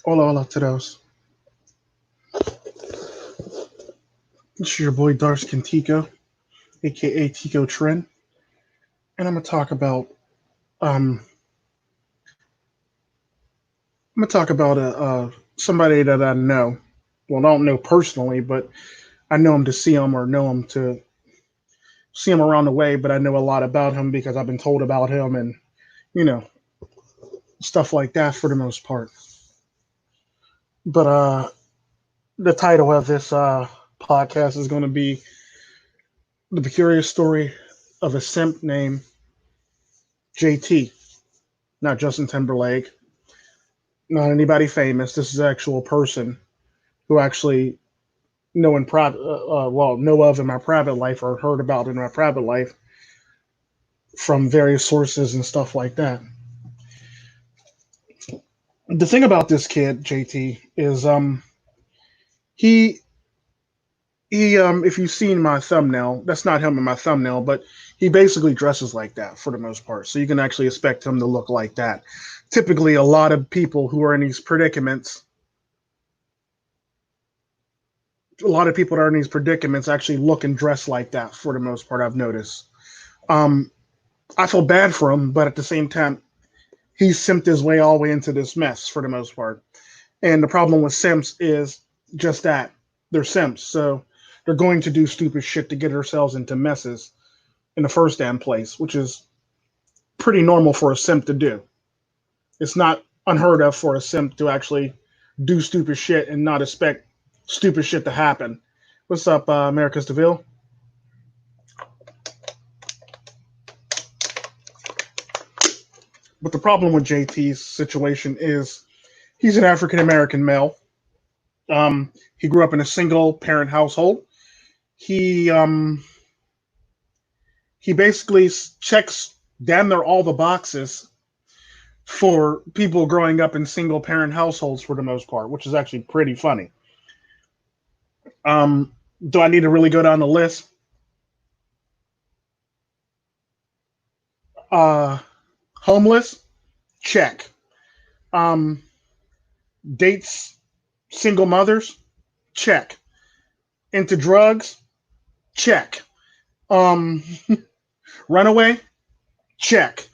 Hola, hola, todos. It's your boy DarkSkinTico, aka Tico Trend, and um I'm gonna talk about somebody that I know. Well, I don't know personally, but I know him to see him or know him to see him around the way. But I know a lot about him because I've been told about him and you know stuff like that for the most part. But the title of this podcast is going to be the curious story of a simp named JT, not Justin Timberlake, not anybody famous. This is an actual person who actually know of in my private life or heard about in my private life from various sources and stuff like that. The thing about this kid, JT, is he if you've seen my thumbnail, that's not him in my thumbnail, but he basically dresses like that for the most part. So you can actually expect him to look like that. Typically, a lot of people who are in these predicaments, a lot of people that are in these predicaments actually look and dress like that for the most part. I've noticed. Um, I feel bad for him, but at the same time, he's simped his way all the way into this mess for the most part. And the problem with simps is just that they're simps, so they're going to do stupid shit to get themselves into messes in the first damn place, which is pretty normal for a simp to do. It's not unheard of for a simp to actually do stupid shit and not expect stupid shit to happen. What's up, America's DeVille? But the problem with JT's situation is he's an African American male. He grew up in a single parent household. He um, he basically checks damn near all the boxes for people growing up in single parent households for the most part, which is actually pretty funny. Do I need to really go down the list? Uh, Homeless, check. Um, Dates single mothers, check. Into drugs, check. Um, Runaway, check.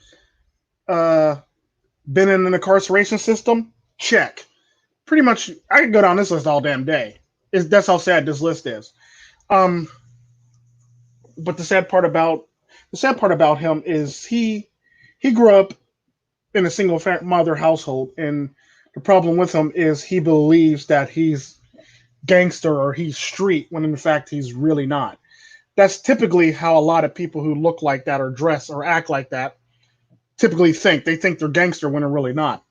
Uh, been in an incarceration system, check. Pretty much, I could go down this list all damn day. That's how sad this list is. Um, but the sad part about him is he grew up in a single mother household, and the problem with him is he believes that he's gangster or he's street when in fact he's really not. That's typically how a lot of people who look like that or dress or act like that typically think. They think they're gangster when they're really not.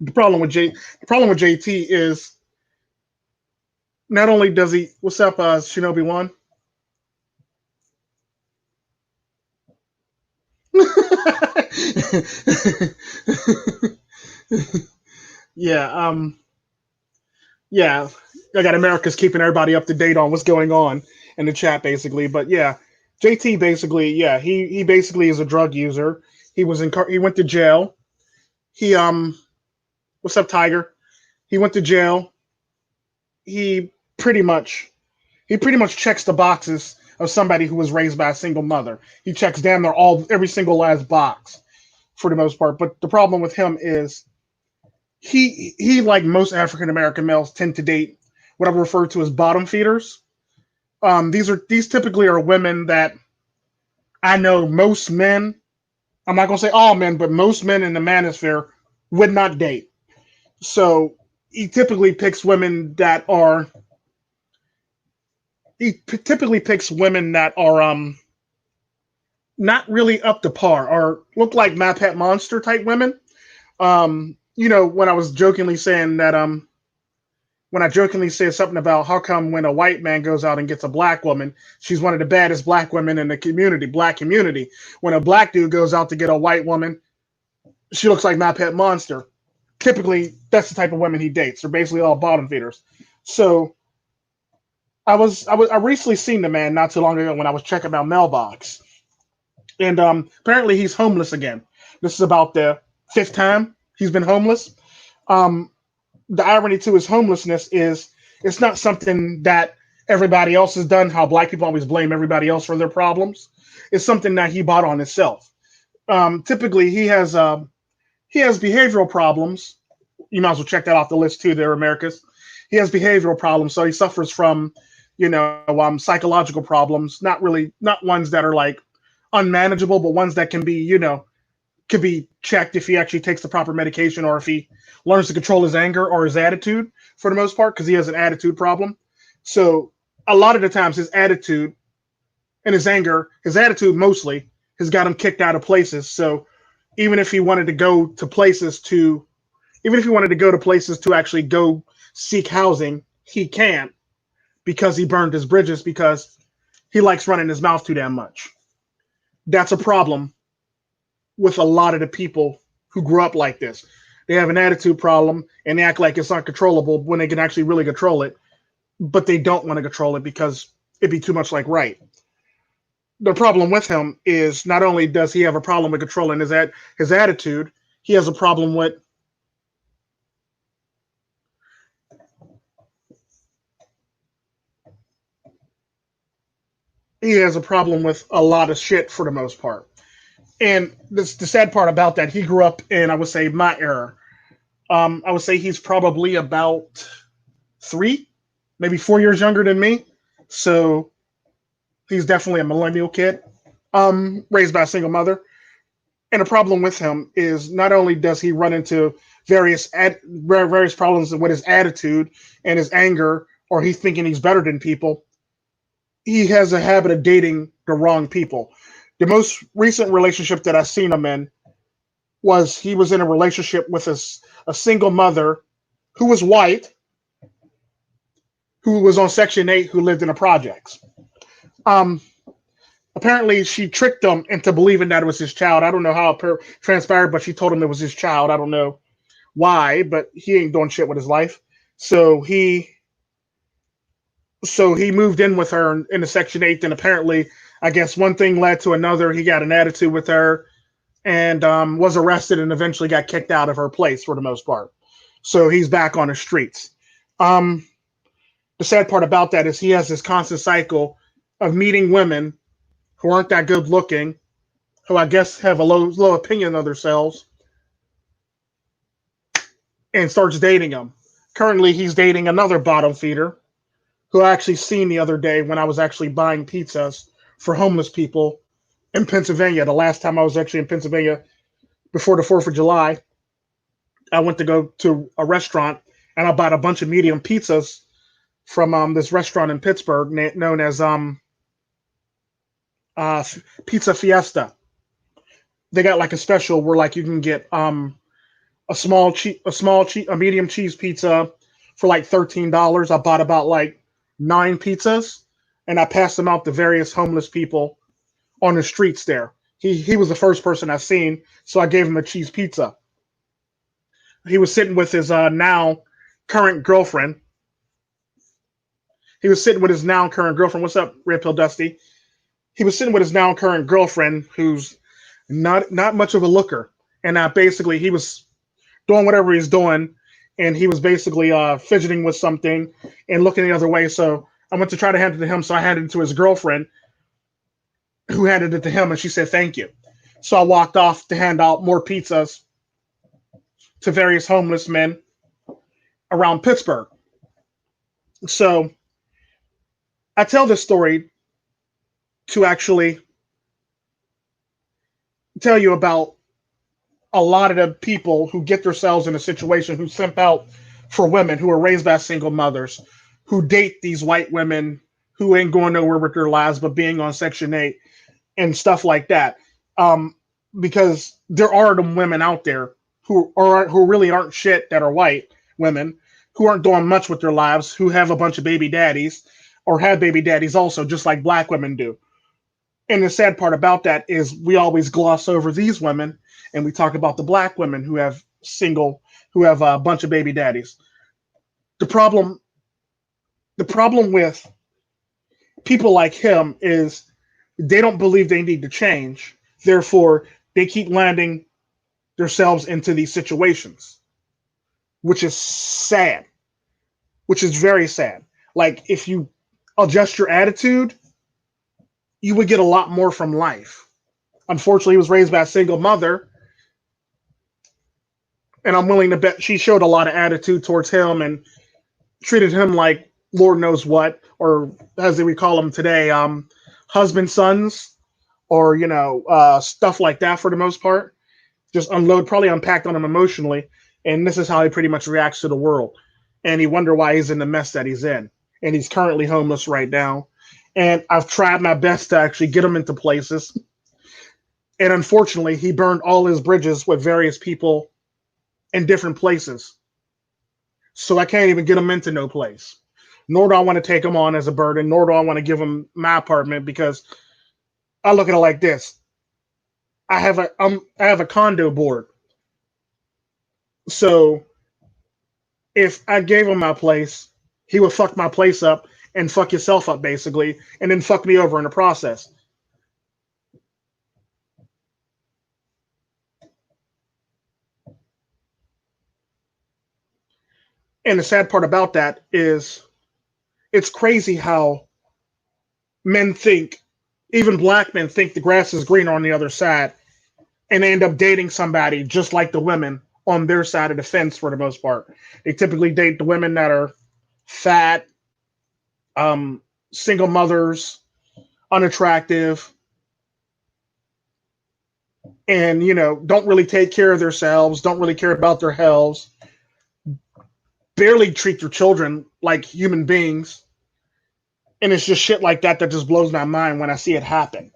The problem with JT is not only does he what's up, Shinobi One? yeah, yeah. I got America's keeping everybody up to date on what's going on in the chat, basically. But yeah, JT basically, yeah, he basically is a drug user. He went to jail. He what's up, Tiger? He went to jail. He pretty much he pretty much checks the boxes of somebody who was raised by a single mother. He checks damn near every single last box for the most part. But the problem with him is he like most African American males tend to date what I refer to as bottom feeders. These typically are women that I know most men. I'm not gonna say all men, but most men in the manosphere would not date. So he typically picks women that are typically picks women that are not really up to par or look like my pet monster type women. When I was jokingly saying that when I jokingly said something about how come when a white man goes out and gets a black woman, she's one of the baddest black women in the community, black community. When a black dude goes out to get a white woman, she looks like my pet monster. Typically, that's the type of women he dates. They're basically all bottom feeders. So I recently seen the man not too long ago when I was checking my mailbox, and apparently he's homeless again. This is about the fifth time he's been homeless. Um, The irony to his homelessness is it's not something that everybody else has done. How black people always blame everybody else for their problems. It's something that he bought on himself. Typically, he has behavioral problems. You might as well check that off the list too. There, Americas. He has behavioral problems, so he suffers from, psychological problems. Not really, not ones that are like unmanageable, but ones that can be, could be checked if he actually takes the proper medication or if he learns to control his anger or his attitude for the most part, because he has an attitude problem. So a lot of the times his attitude and his anger, his attitude mostly, has got him kicked out of places. So even if he wanted to go to places to, even if he wanted to go to places to actually go seek housing, he can't because he burned his bridges because he likes running his mouth too damn much. That's a problem with a lot of the people who grew up like this. They have an attitude problem and they act like it's uncontrollable when they can actually really control it, but they don't want to control it because it'd be too much like right. The problem with him is not only does he have a problem with controlling his attitude, he has a problem with a lot of shit for the most part. And this, the sad part about that, he grew up in, I would say, my era. I would say he's probably about 3, maybe 4 years younger than me. So he's definitely a millennial kid, raised by a single mother. And the problem with him is not only does he run into various problems with his attitude and his anger, or he's thinking he's better than people, he has a habit of dating the wrong people. The most recent relationship that I've seen him in was he was in a relationship with a single mother who was white, who was on Section 8, who lived in the projects. Um, Apparently, she tricked him into believing that it was his child. I don't know how it transpired, but she told him it was his child. I don't know why, but he ain't doing shit with his life. So he moved in with her in the Section 8, and apparently, I guess one thing led to another. He got an attitude with her and was arrested and eventually got kicked out of her place for the most part. So he's back on the streets. Um, the sad part about that is he has this constant cycle of meeting women who aren't that good looking, who I guess have a low opinion of themselves, and starts dating them. Currently, he's dating another bottom feeder who I actually seen the other day when I was actually buying pizzas for homeless people in Pennsylvania. The last time I was actually in Pennsylvania before the 4th of July, I went to go to a restaurant and I bought a bunch of medium pizzas from this restaurant in Pittsburgh known as uh, Pizza Fiesta. They got like a special where like you can get a medium cheese pizza for like $13. I bought about like 9 pizzas and I passed them out to various homeless people on the streets there. He was the first person I seen, so I gave him a cheese pizza. He was sitting with his now current girlfriend. He was sitting with his now current girlfriend. What's up, Red Pill Dusty? He was sitting with his now current girlfriend, who's not much of a looker, and basically he was doing whatever he's doing, and he was basically fidgeting with something and looking the other way. So I went to try to hand it to him, so I handed it to his girlfriend, who handed it to him, and she said thank you. So I walked off to hand out more pizzas to various homeless men around Pittsburgh. So I tell this story to actually tell you about a lot of the people who get themselves in a situation, who simp out for women who are raised by single mothers, who date these white women who ain't going nowhere with their lives but being on Section 8 and stuff like that. Um, because there are them women out there who really aren't shit, that are white women who aren't doing much with their lives, who have a bunch of baby daddies or have baby daddies also, just like black women do. And the sad part about that is we always gloss over these women and we talk about the black women who have a bunch of baby daddies. The problem, the problem with people like him is they don't believe they need to change. Therefore, they keep landing themselves into these situations. which is sad, which is very sad. Like, if you adjust your attitude, you would get a lot more from life. Unfortunately, he was raised by a single mother, and I'm willing to bet she showed a lot of attitude towards him and treated him like Lord knows what, or as we call them today, husband sons, or stuff like that for the most part. Just probably unpacked on him emotionally, and this is how he pretty much reacts to the world. And he wonder why he's in the mess that he's in, and he's currently homeless right now. And I've tried my best to actually get him into places, and unfortunately, he burned all his bridges with various people in different places. So I can't even get him into no place. Nor do I want to take him on as a burden, nor do I want to give him my apartment, because I look at it like this. I have a condo board. So if I gave him my place, he would fuck my place up and fuck himself up basically, and then fuck me over in the process. And the sad part about that is it's crazy how men think, even black men think the grass is greener on the other side, and they end up dating somebody just like the women on their side of the fence for the most part. They typically date the women that are fat, single mothers, unattractive, and don't really take care of themselves, don't really care about their health, barely treat their children like human beings. And it's just shit like that that just blows my mind when I see it happen.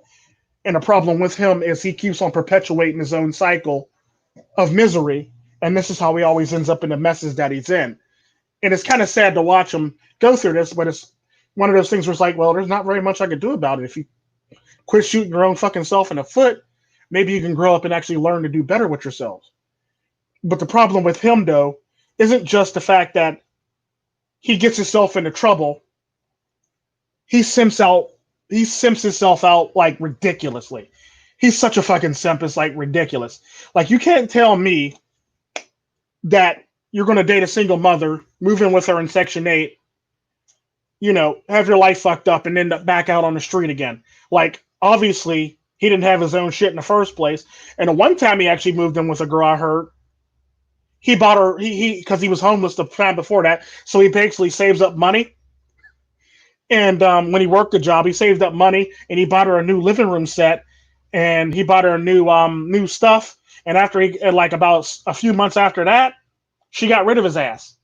And the problem with him is he keeps on perpetuating his own cycle of misery. And this is how he always ends up in the messes that he's in. And it's kind of sad to watch him go through this, but it's one of those things where it's like, well, there's not very much I could do about it. If you quit shooting your own fucking self in the foot, maybe you can grow up and actually learn to do better with yourselves. But the problem with him, though, isn't just the fact that he gets himself into trouble. He simps himself out like ridiculously. He's such a fucking simp, it's like ridiculous. Like, you can't tell me that you're going to date a single mother, move in with her in Section 8, have your life fucked up and end up back out on the street again. Like, obviously, he didn't have his own shit in the first place. And the one time he actually moved in with a girl, I heard, he bought her, because he was homeless the time before that, so he basically saves up money. And when he worked the job, he saved up money and he bought her a new living room set, and he bought her a new stuff. And after about a few months after that, she got rid of his ass.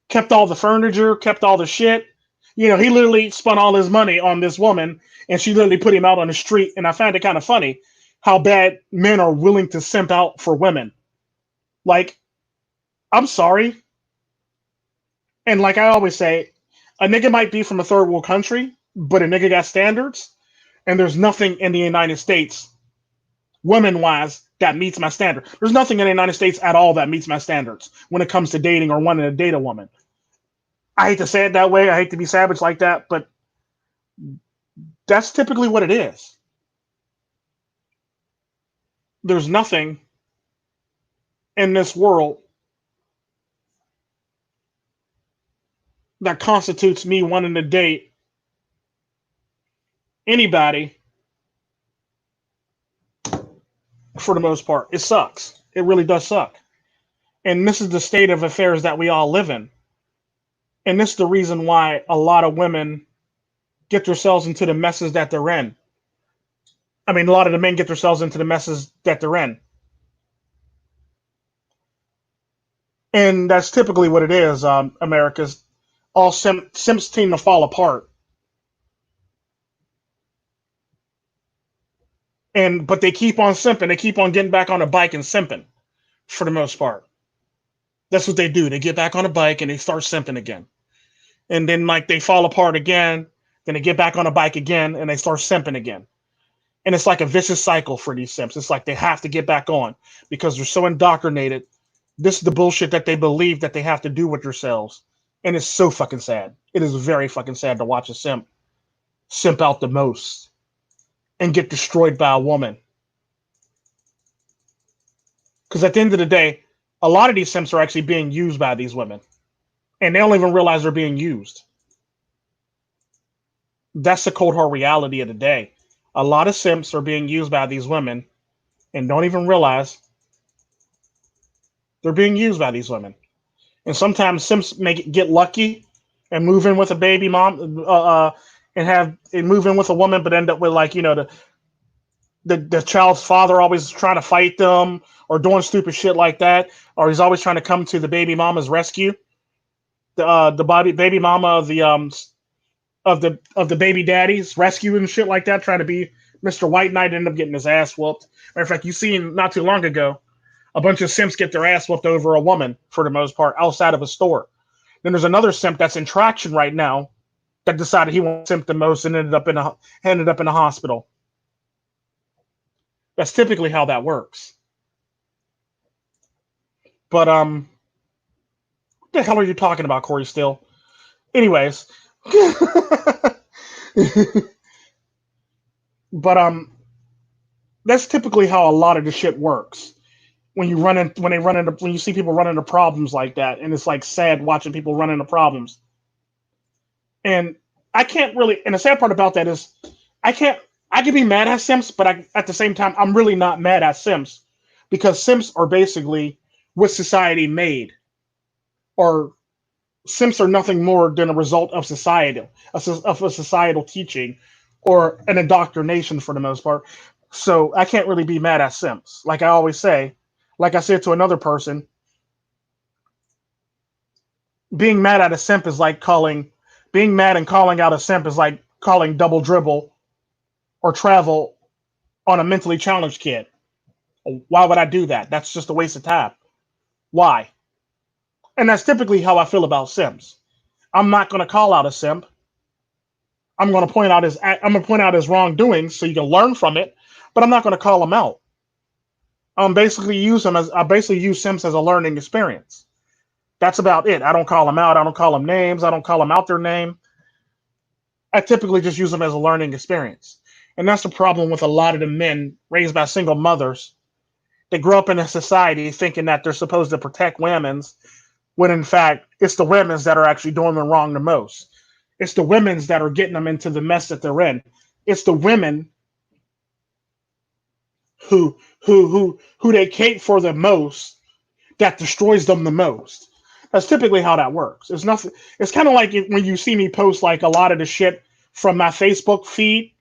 Kept all the furniture, kept all the shit. He literally spent all his money on this woman, and she literally put him out on the street. And I find it kind of funny how bad men are willing to simp out for women. Like, I'm sorry. And like I always say, a nigga might be from a third world country, but a nigga got standards, and there's nothing in the United States, women-wise, that meets my standard. There's nothing in the United States at all that meets my standards when it comes to dating or wanting to date a woman. I hate to say it that way. I hate to be savage like that, but that's typically what it is. There's nothing in this world that constitutes me wanting to date anybody for the most part. It sucks. It really does suck. And this is the state of affairs that we all live in. And this is the reason why a lot of women get themselves into the messes that they're in. I mean, a lot of the men get themselves into the messes that they're in. And that's typically what it is, America's. All simps seem to fall apart. But they keep on simping. They keep on getting back on a bike and simping for the most part. That's what they do. They get back on a bike and they start simping again. And then they fall apart again. Then they get back on a bike again and they start simping again. And it's like a vicious cycle for these simps. It's like they have to get back on because they're so indoctrinated. This is the bullshit that they believe that they have to do with themselves. And it's so fucking sad. It is very fucking sad to watch a simp out the most and get destroyed by a woman. Because at the end of the day, A lot of these simps are actually being used by these women, and they don't even realize they're being used. That's the cold hard reality of the day. A lot of simps are being used by these women and don't even realize they're being used by these women. And sometimes simps get lucky and move in with a baby mom, and move in with a woman, but end up with, like, the child's father always trying to fight them or doing stupid shit like that, or he's always trying to come to the baby mama's rescue, the baby mama of the baby daddy's rescue and shit like that, trying to be Mr. White Knight, end up getting his ass whooped. Matter of fact, you seen not too long ago a bunch of simps get their ass whooped over a woman for the most part outside of a store. Then there's another simp that's in traction right now that decided he wanted to simp the most and ended up in a hospital. That's typically how that works. But what the hell are you talking about, Corey Still? Anyways, but that's typically how a lot of the shit works. When you see people run into problems like that, and it's like sad watching people run into problems. And I can't really, and the sad part about that is I can be mad at simps, but at the same time I'm really not mad at simps, because simps are basically what society made, or simps are nothing more than a result of a societal teaching or an indoctrination for the most part. So I can't really be mad at simps. Like I always say, like I said to another person, being mad at a simp is like being mad and calling out a simp is like calling double dribble or travel on a mentally challenged kid. Why would I do that? That's just a waste of time. Why? And that's typically how I feel about simps. I'm not going to call out a simp. I'm going to point out his wrongdoings so you can learn from it, but I'm not going to call him out. I basically use simps as a learning experience. That's about it. I don't call them out. I don't call them names. I don't call them out their name. I typically just use them as a learning experience. And that's the problem with a lot of the men raised by single mothers. They grow up in a society thinking that they're supposed to protect women's, when in fact it's the women's that are actually doing them wrong the most. It's the women's that are getting them into the mess that they're in. It's the women who they cape for the most that destroys them the most. That's typically how that works. It's nothing. It's kind of like when you see me post like a lot of the shit from my Facebook feed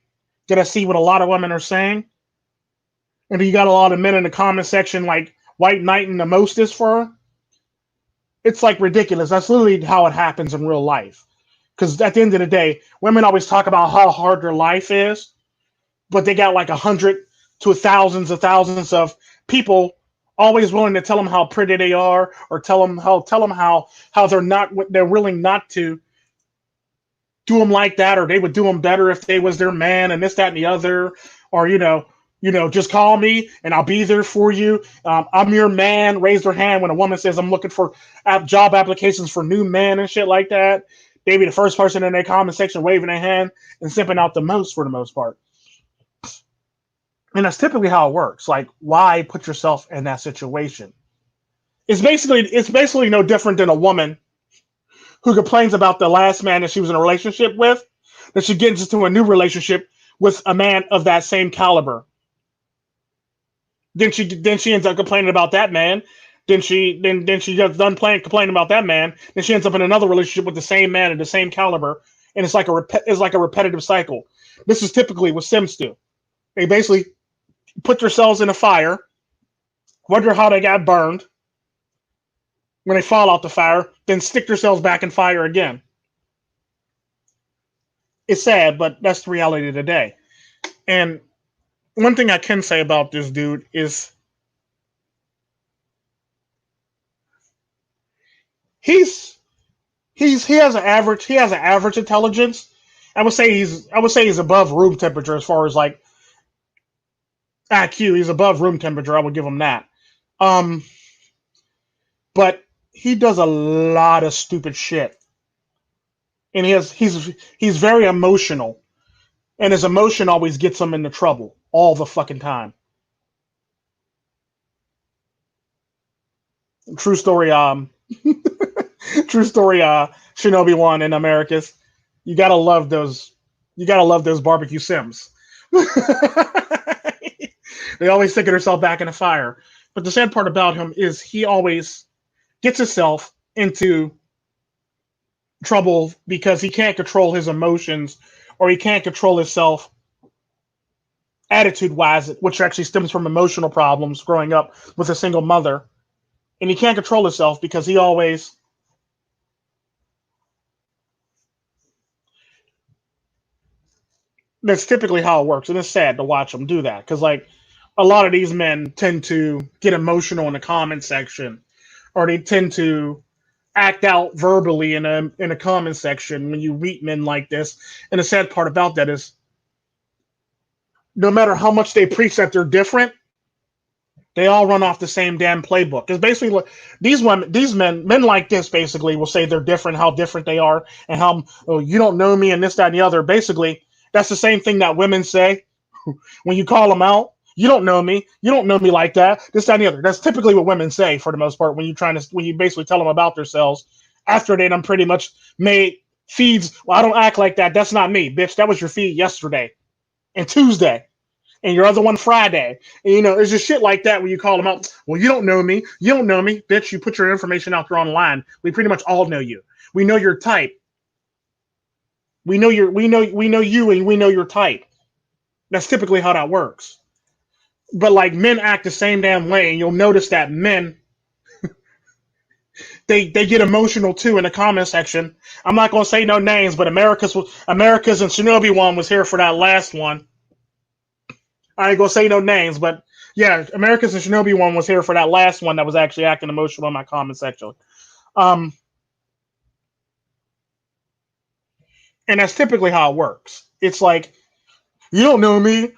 that I see what a lot of women are saying, and you got a lot of men in the comment section like white knighting the mostest for her. It's like ridiculous. That's literally how it happens in real life. Because at the end of the day, women always talk about how hard their life is, but they got like 100 to thousands of people always willing to tell them how pretty they are, or tell them how they're willing not to do them like that, or they would do them better if they was their man, and this, that, and the other, or just call me and I'll be there for you. I'm your man. Raise their hand when a woman says I'm looking for job applications for new men and shit like that. They be the first person in their comment section waving their hand and simping out the most for the most part. And that's typically how it works. Like, why put yourself in that situation? It's basically no different than a woman who complains about the last man that she was in a relationship with, that she gets into a new relationship with a man of that same caliber. Then she ends up complaining about that man. Then she gets done complaining about that man. Then she ends up in another relationship with the same man of the same caliber, and it's like a repetitive cycle. This is typically what Sims do. They basically put themselves in a fire, wonder how they got burned when they fall out the fire, then stick themselves back in fire again. It's sad, but that's the reality of the day. And one thing I can say about this dude is he has an average intelligence. I would say he's above room temperature as far as like IQ. He's above room temperature. I would give him that. But he does a lot of stupid shit, and he's very emotional, and his emotion always gets him into trouble all the fucking time. True story. True story. Shinobi One in Americas. You gotta love those. You gotta love those barbecue Sims. They always thinking herself back in the fire. But the sad part about him is he always gets himself into trouble because he can't control his emotions or he can't control himself attitude wise, which actually stems from emotional problems growing up with a single mother. And he can't control himself because he always that's typically how it works. And it's sad to watch them do that because, like, a lot of these men tend to get emotional in the comment section or they tend to act out verbally in a comment section when you meet men like this. And the sad part about that is no matter how much they preach that they're different, they all run off the same damn playbook. It's basically like these men like this basically will say they're different, how different they are, and how oh, you don't know me and this, that, and the other. Basically, that's the same thing that women say when you call them out. You don't know me. You don't know me like that. This, that, and the other. That's typically what women say for the most part when you basically tell them about themselves after they done pretty much made feeds. Well, I don't act like that. That's not me, bitch. That was your feed yesterday and Tuesday and your other one Friday. And, you know, there's just shit like that when you call them out. Well, you don't know me. You don't know me, bitch. You put your information out there online. We pretty much all know you. We know your type. We know you, and we know your type. That's typically how that works. But like men act the same damn way, and you'll notice that men they get emotional too in the comment section. I'm not gonna say no names, but America's and Shinobi One was here for that last one. I ain't gonna say no names, but yeah, America's and Shinobi One was here for that last one that was actually acting emotional in my comment section. Um, and that's typically how it works. It's like you don't know me.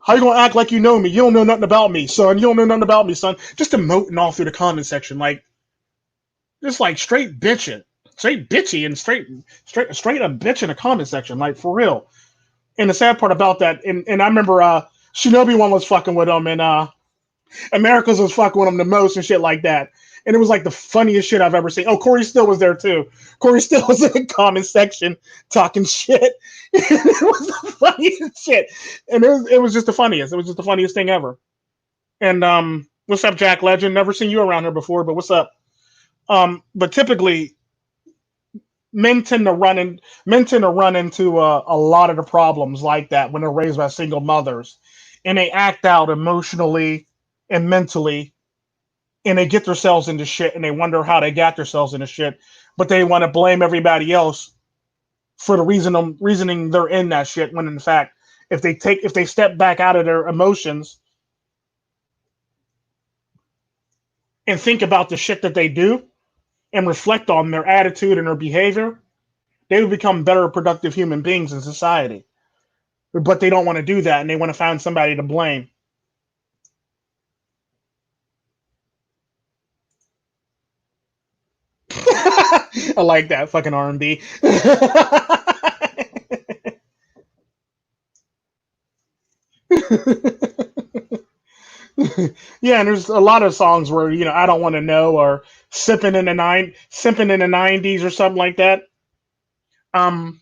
How you gonna act like you know me? You don't know nothing about me, son. You don't know nothing about me, son. Just emoting all through the comment section, like just like straight bitching, straight bitchy, and straight a bitch in the comment section, like for real. And the sad part about that, and I remember Shinobi One was fucking with him, and America's was fucking with him the most and shit like that. And it was like the funniest shit I've ever seen. Oh, Corey Still was there too. Corey Still was in the comment section talking shit. And it was the funniest shit. And it was just the funniest. It was just the funniest thing ever. And what's up, Jack Legend? Never seen you around here before, but what's up? But typically men tend to run into a lot of the problems like that when they're raised by single mothers. And they act out emotionally and mentally and they get themselves into shit and they wonder how they got themselves into shit, but they want to blame everybody else for the reasoning they're in that shit. When in fact, if they step back out of their emotions and think about the shit that they do and reflect on their attitude and their behavior, they would become better, productive human beings in society. But they don't want to do that and they want to find somebody to blame. I like that fucking R&B. Yeah, and there's a lot of songs where I don't want to know or sipping in the '90s or something like that. Um,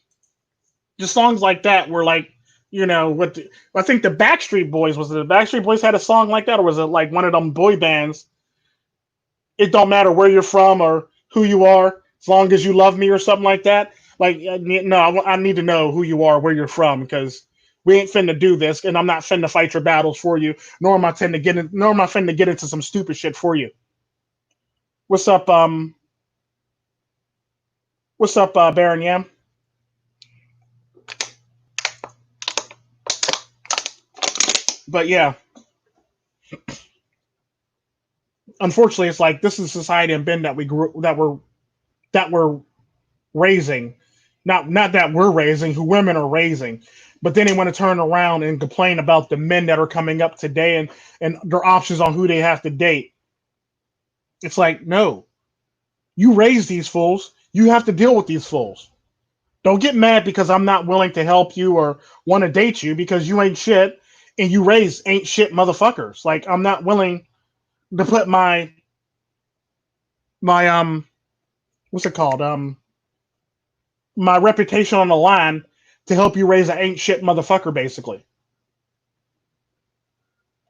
just songs like that were like I think the Backstreet Boys was it the Backstreet Boys had a song like that, or was it like one of them boy bands? It don't matter where you're from or who you are, as long as you love me or something like that. Like, no, I need to know who you are, where you're from, because we ain't finna do this, and I'm not finna fight your battles for you, nor am I finna get into some stupid shit for you. What's up, Baron Yam? But yeah, unfortunately, it's like this is society and Ben that we grew that we're raising, not that we're raising, who women are raising. But then they want to turn around and complain about the men that are coming up today and their options on who they have to date. It's like, no, you raise these fools. You have to deal with these fools. Don't get mad because I'm not willing to help you or want to date you because you ain't shit and you raise ain't shit motherfuckers. Like, I'm not willing to put my my what's it called? My reputation on the line to help you raise an ain't shit motherfucker, basically.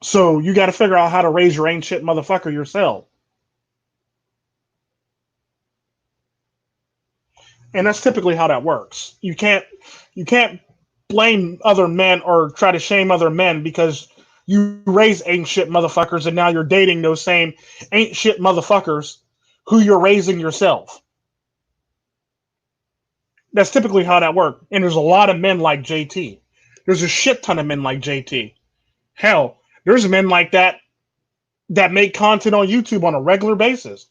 So you got to figure out how to raise your ain't shit motherfucker yourself. And that's typically how that works. You can't blame other men or try to shame other men because you raise ain't shit motherfuckers and now you're dating those same ain't shit motherfuckers who you're raising yourself. That's typically how that works. And there's a lot of men like JT. There's a shit ton of men like JT. Hell, there's men like that that make content on YouTube on a regular basis.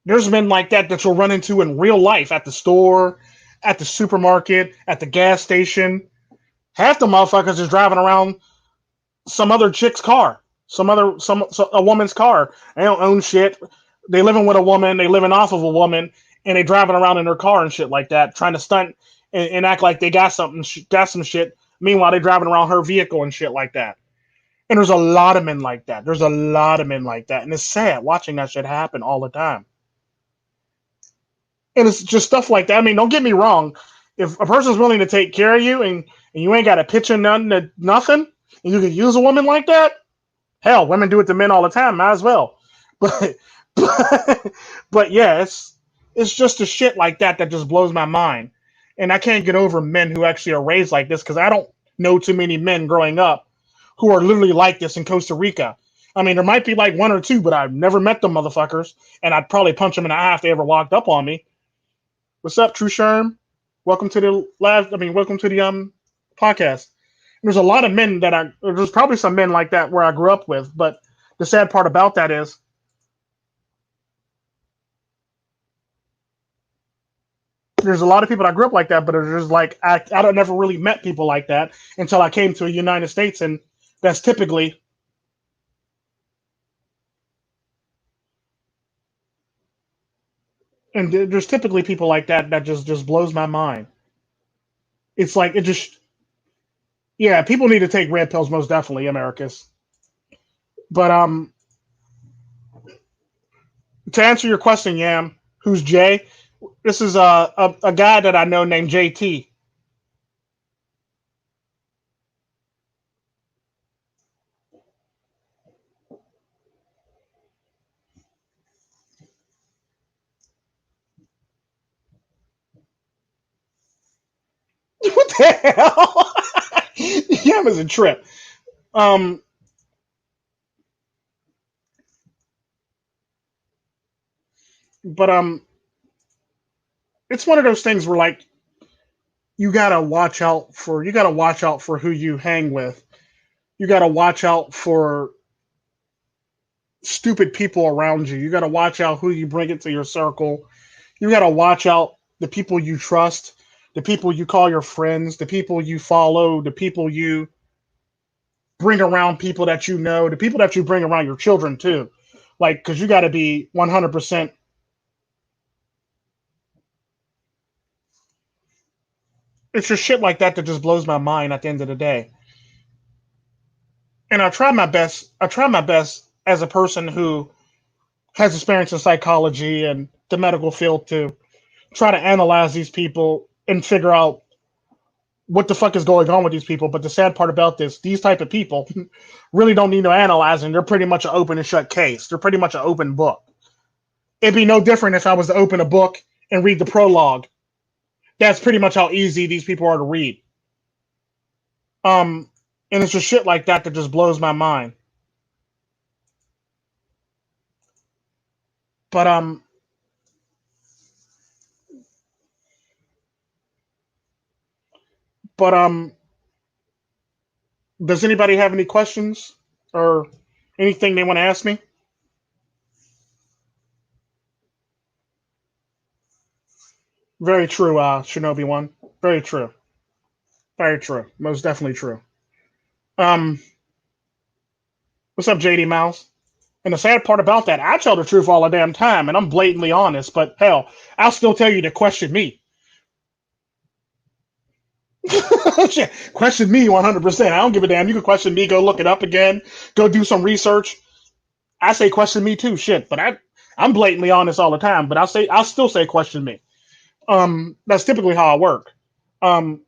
There's men like that that you'll run into in real life at the store, at the supermarket, at the gas station. Half the motherfuckers is driving around some other chick's car, a woman's car. They don't own shit. They living with a woman. They living off of a woman, and they driving around in their car and shit like that, trying to stunt and act like they got something, got some shit. Meanwhile, they driving around her vehicle and shit like that. And there's a lot of men like that. There's a lot of men like that, and it's sad watching that shit happen all the time. And it's just stuff like that. I mean, don't get me wrong. If a person's willing to take care of you and you ain't got a pitch in nothing, and you can use a woman like that, hell, women do it to men all the time. Might as well. But but yeah, it's just a shit like that that just blows my mind. And I can't get over men who actually are raised like this because I don't know too many men growing up who are literally like this in Costa Rica. I mean, there might be like one or two, but I've never met them motherfuckers, and I'd probably punch them in the eye if they ever walked up on me. What's up, True Sherm? Welcome to the welcome to the podcast. There's a lot of men there's probably some men like that where I grew up with, but the sad part about that is there's a lot of people that grew up like that, but there's like I don't never really met people like that until I came to the United States, and that's typically and there's typically people like that that just blows my mind. It's like it just yeah, people need to take red pills most definitely, Americus. But to answer your question, Yam, who's Jay? This is a guy that I know named JT. What the hell? Yam is a trip. Um, but it's one of those things where like you gotta watch out for who you hang with. You gotta watch out for stupid people around you. You gotta watch out who you bring into your circle. You gotta watch out the people you trust, the people you call your friends, the people you follow, the people you bring around people that you know, the people that you bring around your children too. Like, because you got to be 100%. It's just shit like that that just blows my mind at the end of the day. And I try my best. I try my best as a person who has experience in psychology and the medical field to try to analyze these people and figure out what the fuck is going on with these people. But the sad part about this, these type of people really don't need no analyzing. They're pretty much an open and shut case. They're pretty much an open book. It'd be no different if I was to open a book and read the prologue. That's pretty much how easy these people are to read. Um, and it's just shit like that that just blows my mind. But but does anybody have any questions or anything they want to ask me? Very true, Shinobi one. Very true. Very true. Most definitely true. Um, what's up, JD Mouse? And the sad part about that, I tell the truth all the damn time, and I'm blatantly honest. But hell, I'll still tell you to question me. Question me 100%. I don't give a damn. You can question me. Go look it up again. Go do some research. I say question me too. Shit, but I'm blatantly honest all the time, but I'll still say question me. That's typically how I work. Um,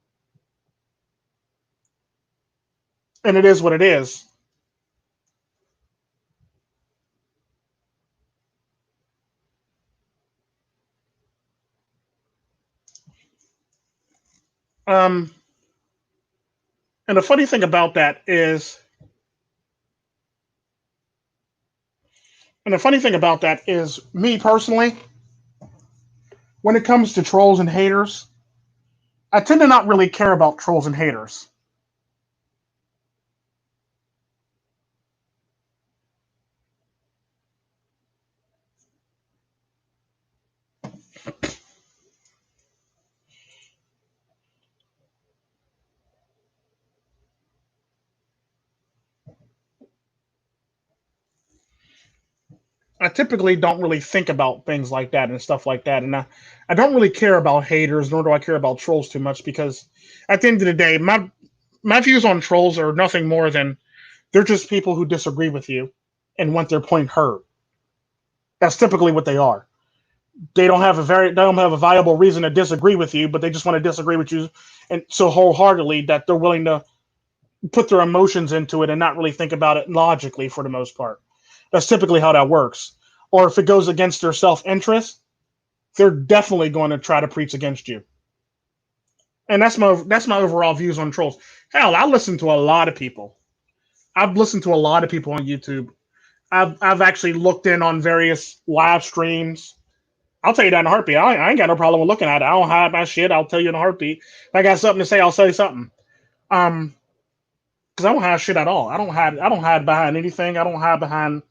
and it is what it is. Um, and the funny thing about that is, and the funny thing about that is, me personally, when it comes to trolls and haters, I tend to not really care about trolls and haters. I typically don't really think about things like that and stuff like that. And I don't really care about haters, nor do I care about trolls too much because at the end of the day, my views on trolls are nothing more than they're just people who disagree with you and want their point heard. That's typically what they are. They don't have a viable reason to disagree with you, but they just want to disagree with you and so wholeheartedly that they're willing to put their emotions into it and not really think about it logically for the most part. That's typically how that works. Or if it goes against their self interest, they're definitely going to try to preach against you. And that's my overall views on trolls. Hell, I listen to a lot of people. I've listened to a lot of people on YouTube. I've actually looked in on various live streams. I'll tell you that in a heartbeat. I ain't got no problem with looking at it. I don't hide my shit. I'll tell you in a heartbeat. If I got something to say, I'll say something. Um, because I don't hide shit at all. I don't hide behind anything. I don't hide behind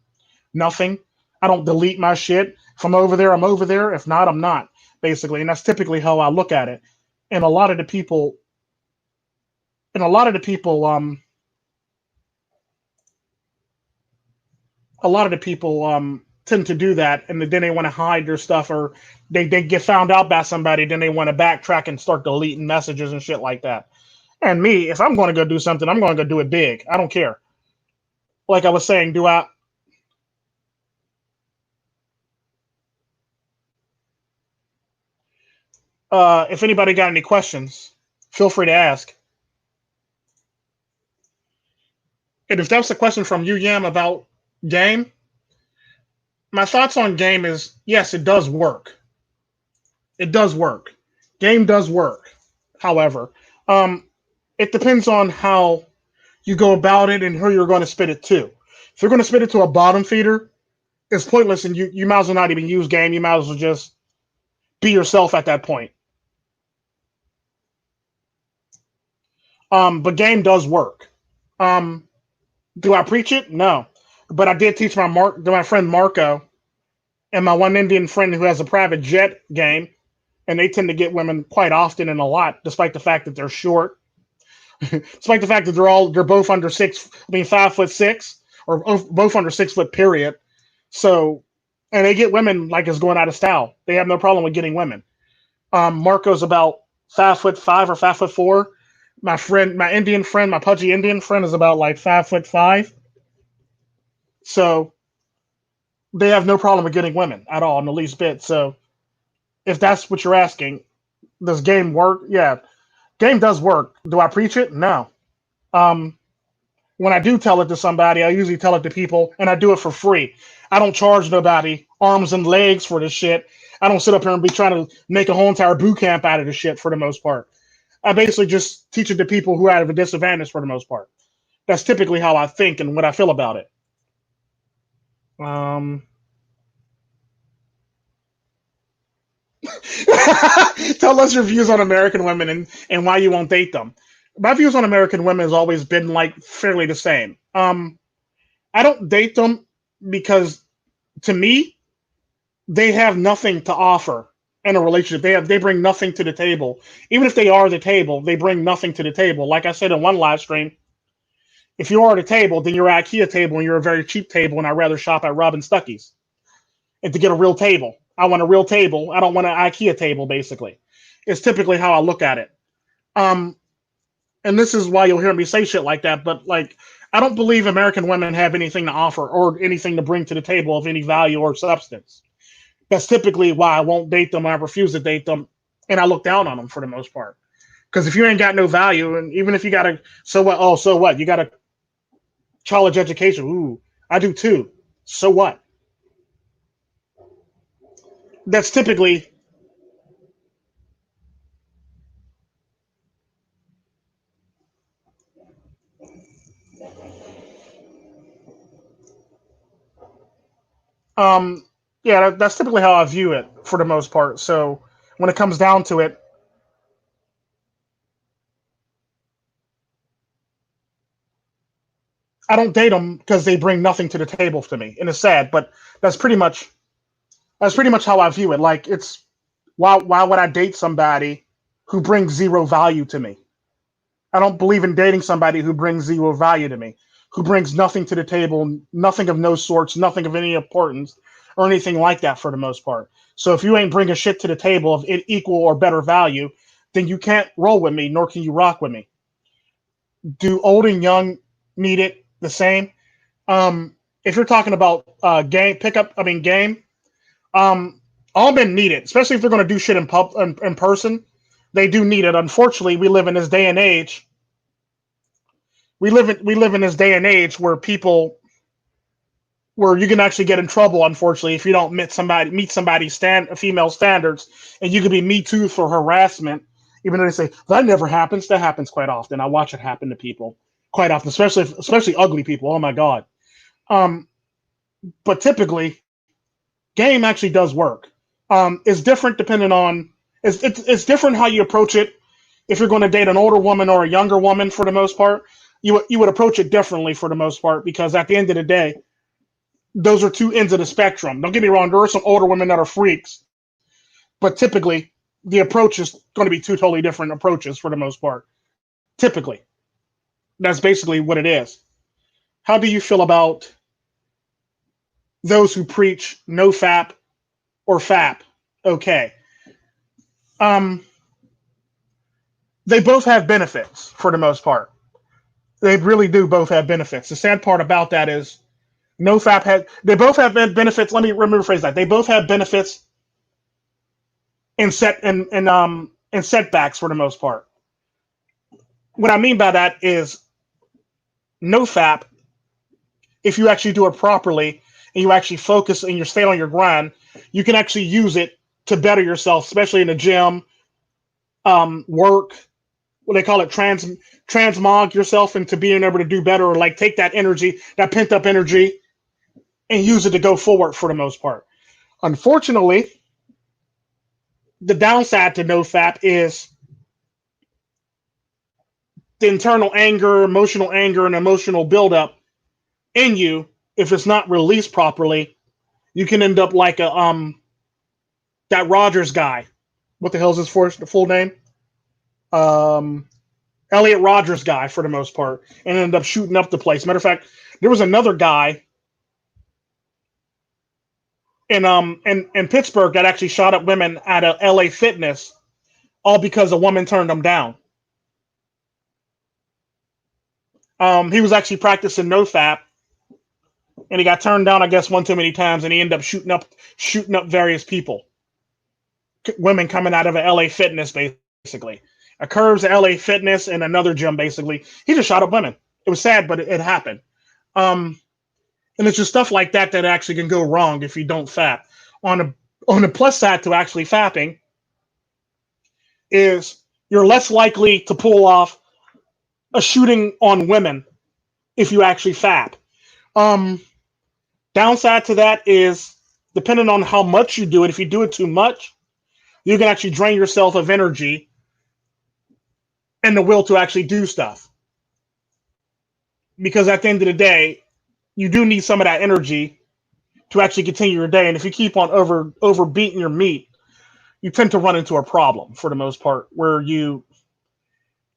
nothing. I don't delete my shit. If I'm over there, I'm over there. If not, I'm not. Basically, and that's typically how I look at it. And a lot of the people, and a lot of the people, a lot of the people tend to do that, and then they want to hide their stuff, or they get found out by somebody, then they want to backtrack and start deleting messages and shit like that. And me, if I'm going to go do something, I'm going to go do it big. I don't care. Like I was saying, do I? If anybody got any questions, feel free to ask. And if that's a question from you, Yam, about game, my thoughts on game is yes, it does work. It does work. Game does work. However, um, it depends on how you go about it and who you're going to spit it to. If you're going to spit it to a bottom feeder, it's pointless, and you might as well not even use game. You might as well just be yourself at that point. But game does work. Um, do I preach it? No, but I did teach my friend Marco and my one Indian friend who has a private jet game, and they tend to get women quite often and a lot, despite the fact that they're short, despite the fact that they're both under six. I mean, 5'6" or both under 6 foot. Period. So, and they get women like it's going out of style. They have no problem with getting women. Marco's about 5'5" or 5'4". My Indian friend, my pudgy Indian friend, is about like 5'5". So they have no problem with getting women at all in the least bit. So if that's what you're asking, does game work? Yeah, game does work. Do I preach it? No. Um, when I do tell it to somebody, I usually tell it to people, and I do it for free. I don't charge nobody arms and legs for this shit. I don't sit up here and be trying to make a whole entire boot camp out of this shit for the most part. I basically just teach it to people who are at a disadvantage for the most part. That's typically how I think and what I feel about it. Um, Tell us your views on American women and why you won't date them. My views on American women has always been like fairly the same. I don't date them because to me they have nothing to offer in a relationship. They bring nothing to the table. Even if they are the table, they bring nothing to the table. Like I said in one live stream, if you are the table, then you're an IKEA table and you're a very cheap table, and I'd rather shop at Robin Stuckey's and to get a real table. I want a real table. I don't want an IKEA table, basically. It's typically how I look at it. Um, and this is why you'll hear me say shit like that, but like I don't believe American women have anything to offer or anything to bring to the table of any value or substance. That's typically why I won't date them. I refuse to date them, and I look down on them for the most part. Because if you ain't got no value, and even if you got a so what? Oh, so what? You got a college education? Ooh, I do too. So what? That's typically um yeah, that's typically how I view it for the most part. So when it comes down to it, I don't date them because they bring nothing to the table to me, and it's sad, but that's pretty much that's pretty much how I view it. Like it's why would I date somebody who brings zero value to me? I don't believe in dating somebody who brings zero value to me, who brings nothing to the table, nothing of no sorts, nothing of any importance, or anything like that for the most part. So if you ain't bringing shit to the table of equal or better value, then you can't roll with me, nor can you rock with me. Do old and young need it the same? If you're talking about game pickup, I mean game, all men need it, especially if they're going to do shit in person. They do need it. Unfortunately, we live in this day and age. We live in this day and age where people where you can actually get in trouble. Unfortunately, if you don't meet somebody's female standards, and you could be me too for harassment. Even though they say that never happens, that happens quite often. I watch it happen to people quite often, especially ugly people. Oh my god. Um, but typically, game actually does work. It's different depending on it's different how you approach it. If you're going to date an older woman or a younger woman, for the most part, you would approach it differently for the most part because at the end of the day, those are two ends of the spectrum. Don't get me wrong, there are some older women that are freaks, but typically the approach is going to be two totally different approaches for the most part. Typically, that's basically what it is. How do you feel about those who preach no fap or fap? Okay. Um, they both have benefits for the most part. They really do both have benefits. The sad part about that is no fap had they both have benefits. Let me rephrase that. They both have benefits and setbacks for the most part. What I mean by that is no fap, if you actually do it properly and you actually focus and you stay on your grind, you can actually use it to better yourself, especially in the gym, work, what they call it, transmog yourself into being able to do better, or like take that energy, that pent up energy, and use it to go forward for the most part. Unfortunately, the downside to NoFap is the internal anger, and emotional buildup in you. If it's not released properly, you can end up like a that Rogers guy. What the hell is his full name? Um, Elliot Rogers guy for the most part, and ended up shooting up the place. Matter of fact, there was another guy in Pittsburgh that actually shot up women at a LA Fitness, all because a woman turned him down. He was actually practicing NoFap, and he got turned down, I guess, one too many times, and he ended up shooting up various people, women coming out of a LA Fitness, basically. A Curves, a LA Fitness, and another gym, basically. He just shot up women. It was sad, but it happened. Um, and it's just stuff like that that actually can go wrong if you don't fap. On the plus side to actually fapping is you're less likely to pull off a shooting on women if you actually fap. Um, Downside to that is depending on how much you do it. If you do it too much, you can actually drain yourself of energy and the will to actually do stuff. Because at the end of the day, you do need some of that energy to actually continue your day. And if you keep on overbeating your meat, you tend to run into a problem for the most part, where you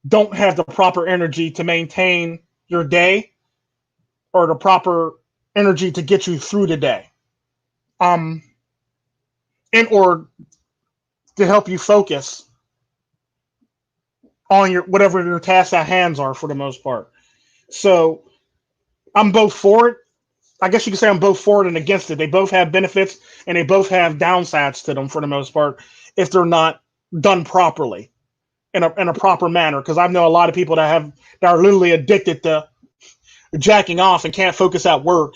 don't have the proper energy to maintain your day, or the proper energy to get you through the day. Um, and or to help you focus on your whatever your tasks at hands are for the most part. So I'm both for it. I guess you could say I'm both for it and against it. They both have benefits and they both have downsides to them for the most part if they're not done properly in a proper manner. Because I know a lot of people that are literally addicted to jacking off and can't focus at work,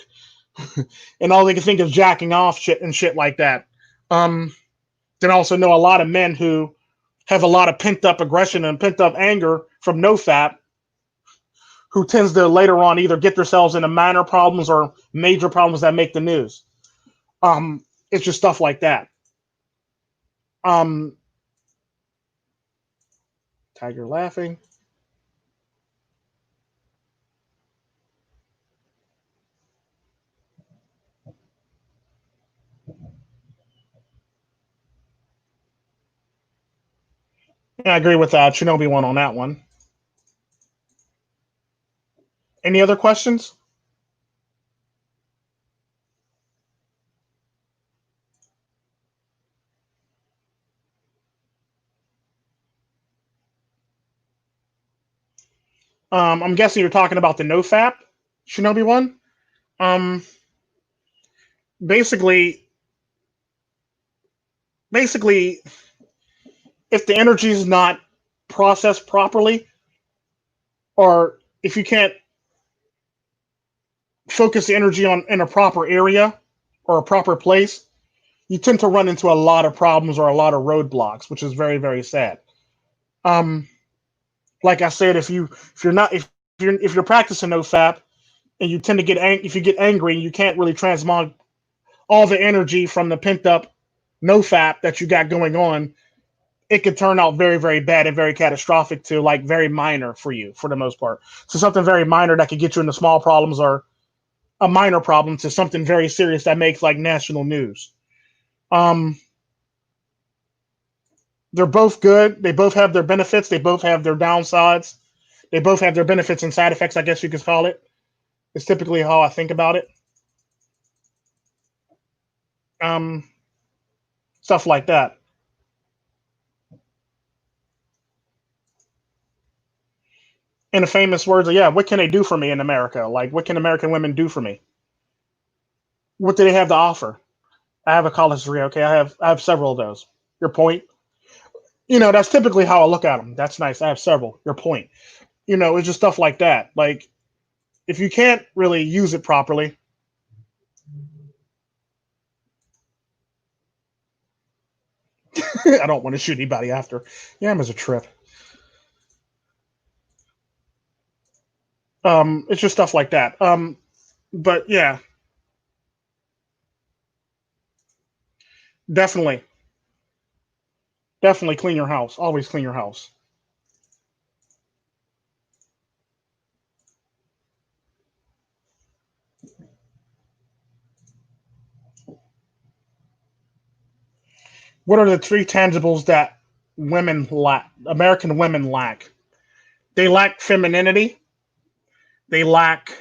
and all they can think is jacking off shit like that. Um, then I also know a lot of men who have a lot of pent up aggression and pent up anger from NoFap, who tends to later on either get themselves into minor problems or major problems that make the news. It's just stuff like that. Um, Tiger laughing. Yeah, I agree with Shinobi one on that one. Any other questions? I'm guessing you're talking about the NoFap Shinobi one. Um, basically, basically, if the energy is not processed properly, or if you can't focus the energy on in a proper area or a proper place, you tend to run into a lot of problems or a lot of roadblocks, which is very, very sad. Um, like I said, if you're practicing NoFap and you tend to if you get angry, you can't really transmog all the energy from the pent up NoFap that you got going on. It could turn out very, very bad and very catastrophic to like very minor for you for the most part. So something very minor that could get you into small problems or a minor problem to something very serious that makes like national news. Um, they're both good. They both have their benefits. They both have their downsides. They both have their benefits and side effects, I guess you could call it. It's typically how I think about it. Um, Stuff like that. In the famous words of, yeah, what can they do for me in America? Like, what can American women do for me? What do they have to offer? I have a college degree. Okay, I have several of those. Your point. That's typically how I look at them. That's nice. I have several. Your point. It's just stuff like that. Like, if you can't really use it properly, I don't want to shoot anybody after. Yeah, I'm as a trip. It's just stuff like that. But yeah, definitely, definitely clean your house. Always clean your house. What are the three tangibles that women lack? American women lack. They lack femininity. They lack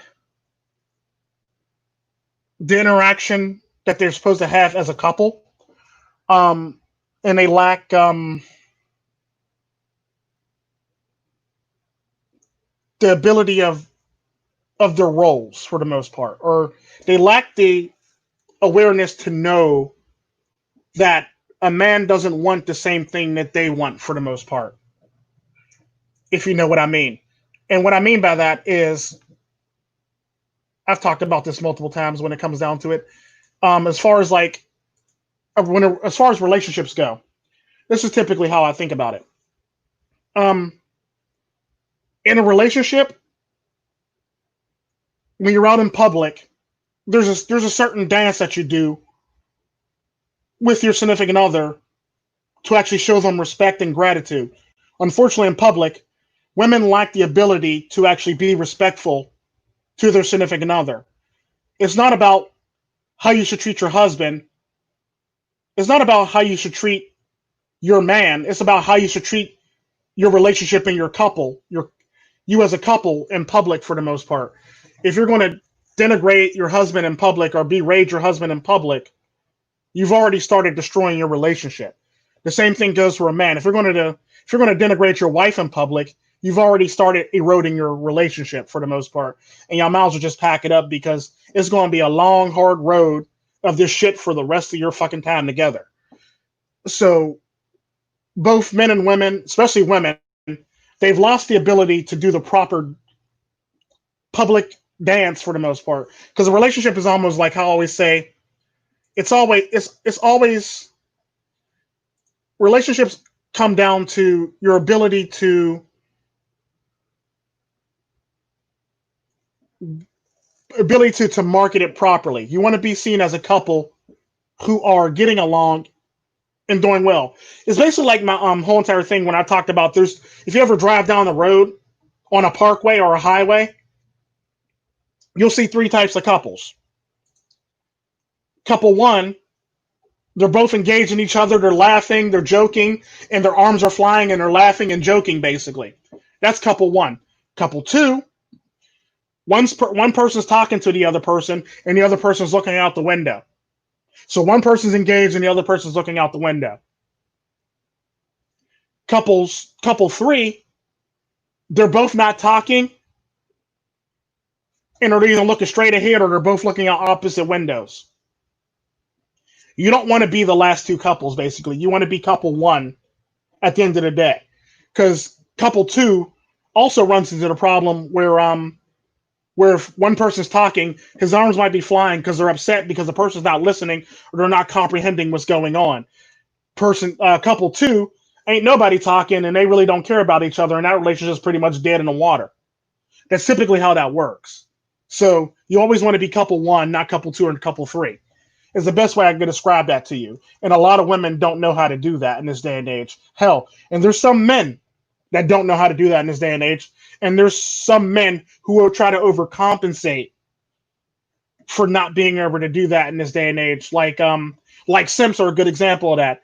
the interaction that they're supposed to have as a couple. Um, and they lack the ability of their roles for the most part, or they lack the awareness to know that a man doesn't want the same thing that they want for the most part, if you know what I mean. And what I mean by that is, I've talked about this multiple times when it comes down to it. As far as like as far as relationships go, this is typically how I think about it. Um, in a relationship, when you're out in public, there's a certain dance that you do with your significant other to actually show them respect and gratitude. Unfortunately, in public, women lack the ability to actually be respectful to their significant other. It's not about how you should treat your husband. It's not about how you should treat your man. It's about how you should treat your relationship and your couple, you as a couple in public for the most part. If you're going to denigrate your husband in public or berate your husband in public, you've already started destroying your relationship. The same thing goes for a man. If you're going to denigrate your wife in public, you've already started eroding your relationship for the most part. And y'all might as well just pack it up because it's going to be a long, hard road of this shit for the rest of your fucking time together. So both men and women, especially women, they've lost the ability to do the proper public dance for the most part. Because a relationship is almost like how I always say, it's always relationships come down to your ability to market it properly. You want to be seen as a couple who are getting along and doing well. It's basically like my whole entire thing when I talked about if you ever drive down the road on a parkway or a highway, you'll see three types of couples. Couple one, they're both engaged in each other, they're laughing, they're joking, and their arms are flying and they're laughing and joking basically. That's couple one. Couple two, one person's talking to the other person and the other person's looking out the window. So one person's engaged and the other person's looking out the window. Couple three, they're both not talking and they're either looking straight ahead or they're both looking out opposite windows. You don't want to be the last two couples, basically. You want to be couple one at the end of the day. Because couple two also runs into the problem where if one person's talking, his arms might be flying because they're upset because the person's not listening or they're not comprehending what's going on. Couple two, ain't nobody talking and they really don't care about each other and that relationship's pretty much dead in the water. That's typically how that works. So you always want to be couple one, not couple two or couple three. Is the best way I can describe that to you. And a lot of women don't know how to do that in this day and age. Hell, and there's some men that don't know how to do that in this day and age. And there's some men who will try to overcompensate for not being able to do that in this day and age. Like simps are a good example of that.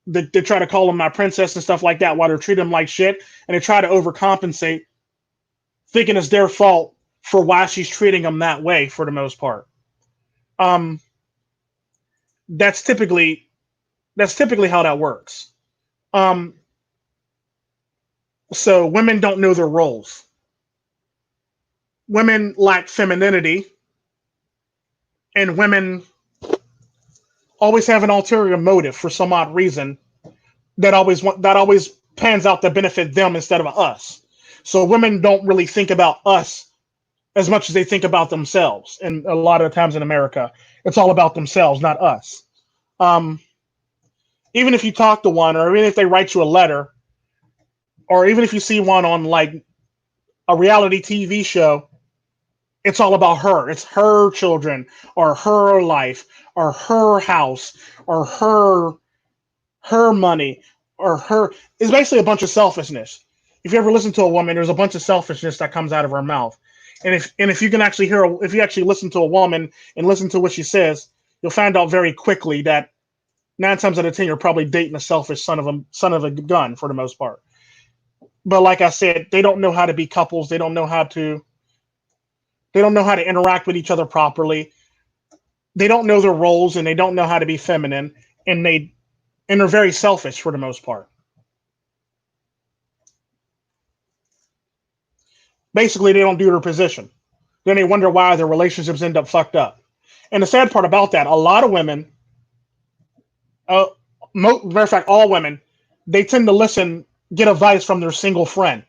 They try to call them my princess and stuff like that while they treat them like shit. And they try to overcompensate, thinking it's their fault for why she's treating them that way for the most part. That's typically how that works. So women don't know their roles. Women lack femininity, and women always have an ulterior motive for some odd reason that always pans out to benefit them instead of us. So women don't really think about us as much as they think about themselves. And a lot of the times in America, it's all about themselves, not us. Even if you talk to one, or even if they write you a letter, or even if you see one on like a reality TV show, it's all about her. It's her children, or her life, or her house, or her money, or her. It's basically a bunch of selfishness. If you ever listen to a woman, there's a bunch of selfishness that comes out of her mouth. And if you can actually if you actually listen to a woman and listen to what she says, you'll find out very quickly that 9 times out of 10 you're probably dating a selfish son of a gun for the most part. But like I said, they don't know how to be couples. They don't know how to interact with each other properly. They don't know their roles and they don't know how to be feminine, and they're very selfish for the most part. Basically, they don't do their position. Then they wonder why their relationships end up fucked up. And the sad part about that, a lot of women, matter of fact, all women, they tend to get advice from their single friend.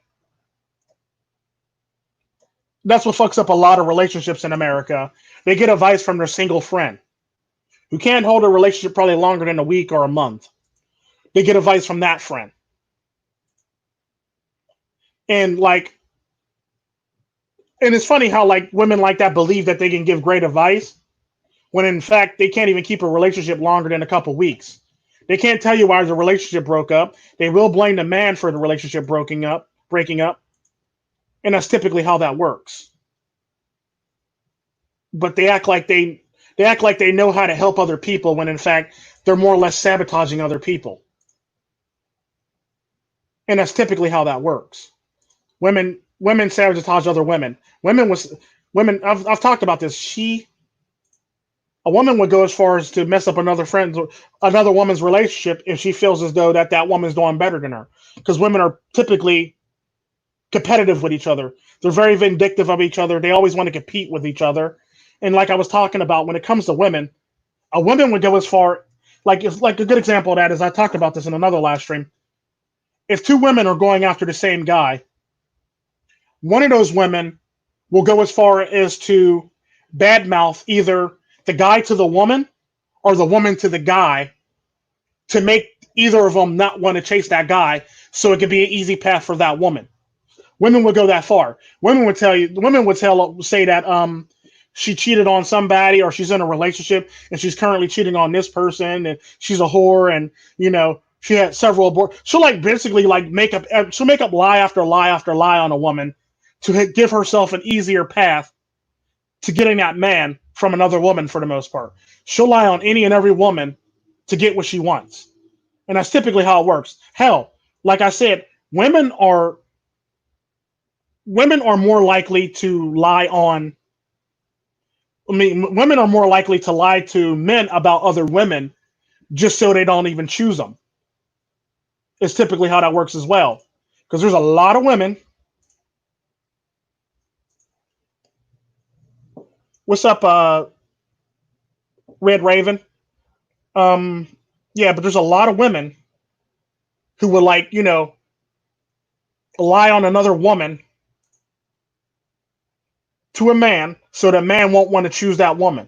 That's what fucks up a lot of relationships in America. They get advice from their single friend who can't hold a relationship probably longer than a week or a month. They get advice from that friend. And it's funny how like women like that believe that they can give great advice when in fact they can't even keep a relationship longer than a couple weeks. They can't tell you why the relationship broke up. They will blame the man for the relationship breaking up. And that's typically how that works. But they act like they know how to help other people when in fact they're more or less sabotaging other people. And that's typically how that works. Women sabotage other women. I've talked about this. A woman would go as far as to mess up another woman's relationship if she feels as though that woman's doing better than her. Because women are typically competitive with each other. They're very vindictive of each other. They always want to compete with each other. And like I was talking about, when it comes to women, a woman would go as far, like a good example of that is I talked about this in another live stream. If two women are going after the same guy, one of those women will go as far as to badmouth either the guy to the woman or the woman to the guy to make either of them not want to chase that guy, so it could be an easy path for that woman. Women would go that far. Women would say that she cheated on somebody, or she's in a relationship and she's currently cheating on this person, and she's a whore, and she had several abortions. She'll basically make up lie after lie after lie on a woman to give herself an easier path to getting that man from another woman. For the most part, she'll lie on any and every woman to get what she wants, and that's typically how it works. Hell, like I said, women are more likely to lie on. Women are more likely to lie to men about other women just so they don't even choose them. It's typically how that works as well, because there's a lot of women. What's up, Red Raven? Yeah, but there's a lot of women who will lie on another woman to a man so the man won't want to choose that woman.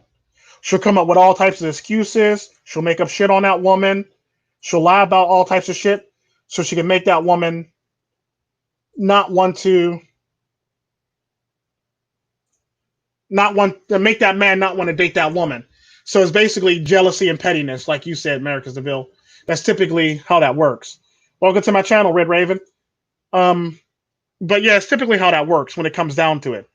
She'll come up with all types of excuses. She'll make up shit on that woman. She'll lie about all types of shit so she can make that woman not want to make that man not want to date that woman. So it's basically jealousy and pettiness, like you said, America's DeVille. That's typically how that works. Welcome to my channel, Red Raven. But yeah, it's typically how that works when it comes down to it.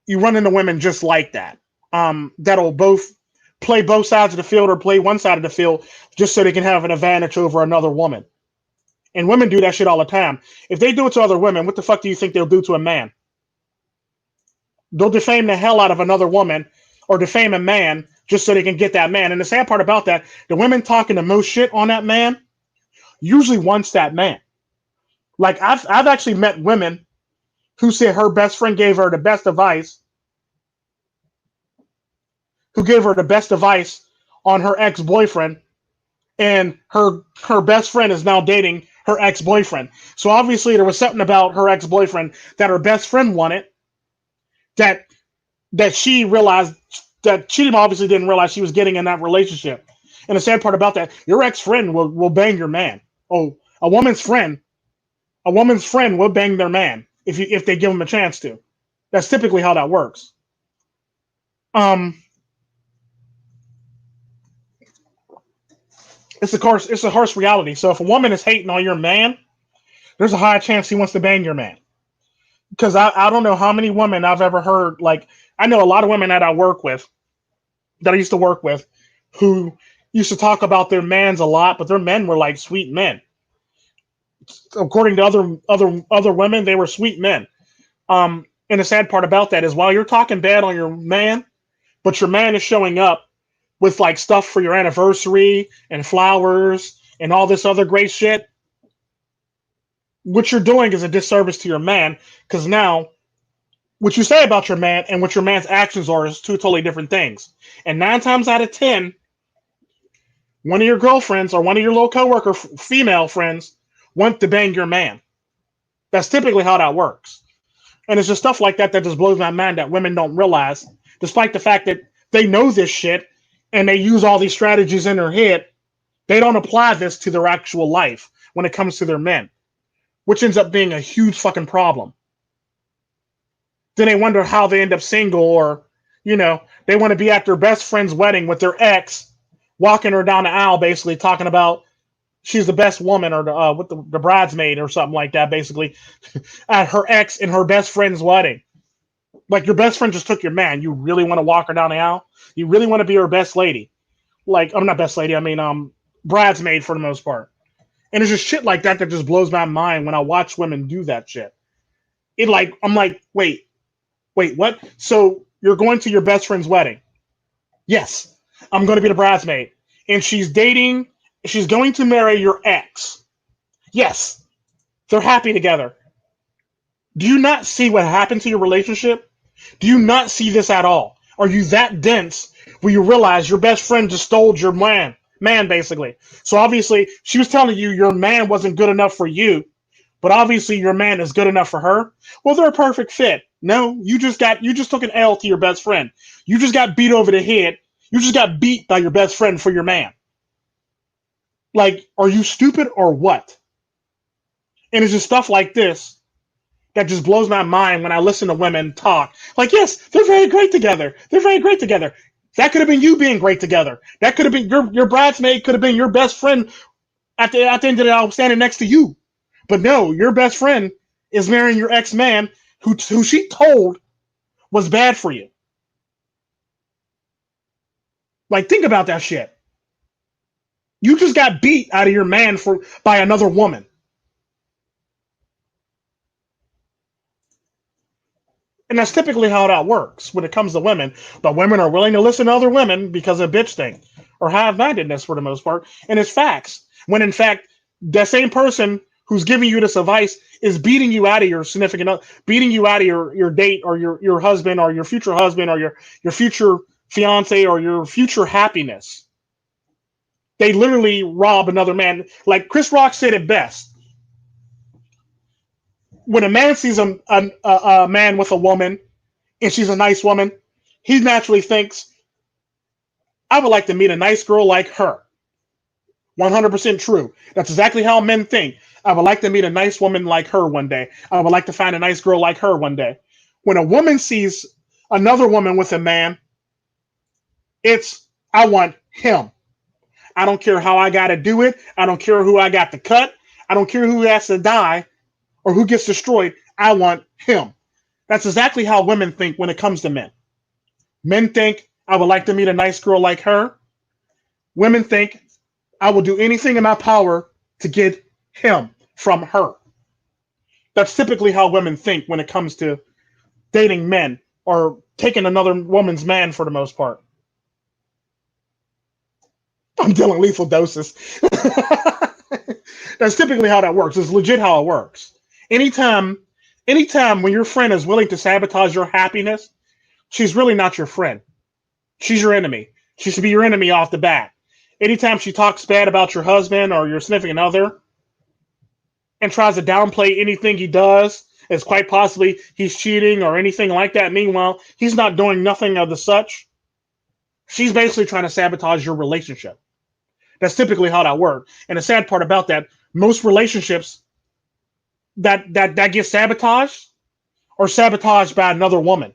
You run into women just like that. That'll both play both sides of the field or play one side of the field just so they can have an advantage over another woman. And women do that shit all the time. If they do it to other women, what the fuck do you think they'll do to a man? They'll defame the hell out of another woman or defame a man just so they can get that man. And the sad part about that, the women talking the most shit on that man usually wants that man. Like I've actually met women who said her best friend gave her the best advice, on her ex-boyfriend, and her best friend is now dating her ex-boyfriend. So obviously there was something about her ex-boyfriend that her best friend wanted that she realized that she obviously didn't realize she was getting in that relationship. And the sad part about that, your ex-friend will bang your man. Oh, a woman's friend will bang their man if they give them a chance to. That's typically how that works. It's a harsh reality. So if a woman is hating on your man, there's a high chance he wants to bang your man. Because I don't know how many women I've ever heard. Like, I know a lot of women that I used to work with, who used to talk about their mans a lot, but their men were like sweet men. According to other women, they were sweet men. And the sad part about that is, while you're talking bad on your man, but your man is showing up with like stuff for your anniversary and flowers and all this other great shit, what you're doing is a disservice to your man, because now what you say about your man and what your man's actions are is two totally different things. And 9 times out of 10, one of your girlfriends or one of your little coworker female friends want to bang your man. That's typically how that works. And it's just stuff like that that just blows my mind, that women don't realize, despite the fact that they know this shit and they use all these strategies in their head, they don't apply this to their actual life when it comes to their men, which ends up being a huge fucking problem. Then they wonder how they end up single, or, they want to be at their best friend's wedding with their ex, walking her down the aisle, basically talking about she's the best woman, or with the bridesmaid or something like that, basically, at her ex and her best friend's wedding. Like, your best friend just took your man. You really want to walk her down the aisle? You really want to be her best lady? Like, I'm not best lady, I mean, bridesmaid for the most part. And it's just shit like that that just blows my mind when I watch women do that shit. I'm like, wait, what? So you're going to your best friend's wedding? Yes, I'm going to be the bridesmaid. And she's going to marry your ex. Yes, they're happy together. Do you not see what happened to your relationship? Do you not see this at all? Are you that dense where you realize your best friend just stole your man basically? So obviously she was telling you your man wasn't good enough for you, but obviously your man is good enough for her. Well, they're a perfect fit. No, you just took an L to your best friend. You just got beat over the head. You just got beat by your best friend for your man. Like, are you stupid or what? And it's just stuff like this that just blows my mind when I listen to women talk. Like, yes, they're very great together. They're very great together. That could have been you being great together. That could have been your bridesmaid could have been your best friend at the end of the day standing next to you. But no, your best friend is marrying your ex-man who she told was bad for you. Like, think about that shit. You just got beat out of your man by another woman. And that's typically how that works when it comes to women. But women are willing to listen to other women because of bitch thing or hive-mindedness for the most part. And it's facts. When in fact, that same person who's giving you this advice is beating you out of your significant other, beating you out of your date or your husband or your future husband or your future fiance or your future happiness. They literally rob another man. Like Chris Rock said it best. When a man sees a man with a woman and she's a nice woman, he naturally thinks, I would like to meet a nice girl like her. 100% true. That's exactly how men think. I would like to meet a nice woman like her one day. I would like to find a nice girl like her one day. When a woman sees another woman with a man, it's, I want him. I don't care how I got to do it. I don't care who I got to cut. I don't care who has to die or who gets destroyed. I want him. That's exactly how women think when it comes to men. Men think, I would like to meet a nice girl like her. Women think, I will do anything in my power to get him from her. That's typically how women think when it comes to dating men or taking another woman's man for the most part. I'm dealing lethal doses. That's typically how that works. It's legit how it works. Anytime, anytime when your friend is willing to sabotage your happiness, she's really not your friend. She's your enemy. She should be your enemy off the bat. Anytime she talks bad about your husband or your significant other and tries to downplay anything he does, as quite possibly he's cheating or anything like that, meanwhile, he's not doing nothing of the such, she's basically trying to sabotage your relationship. That's typically how that works. And the sad part about that, most relationships that get sabotaged are sabotaged by another woman.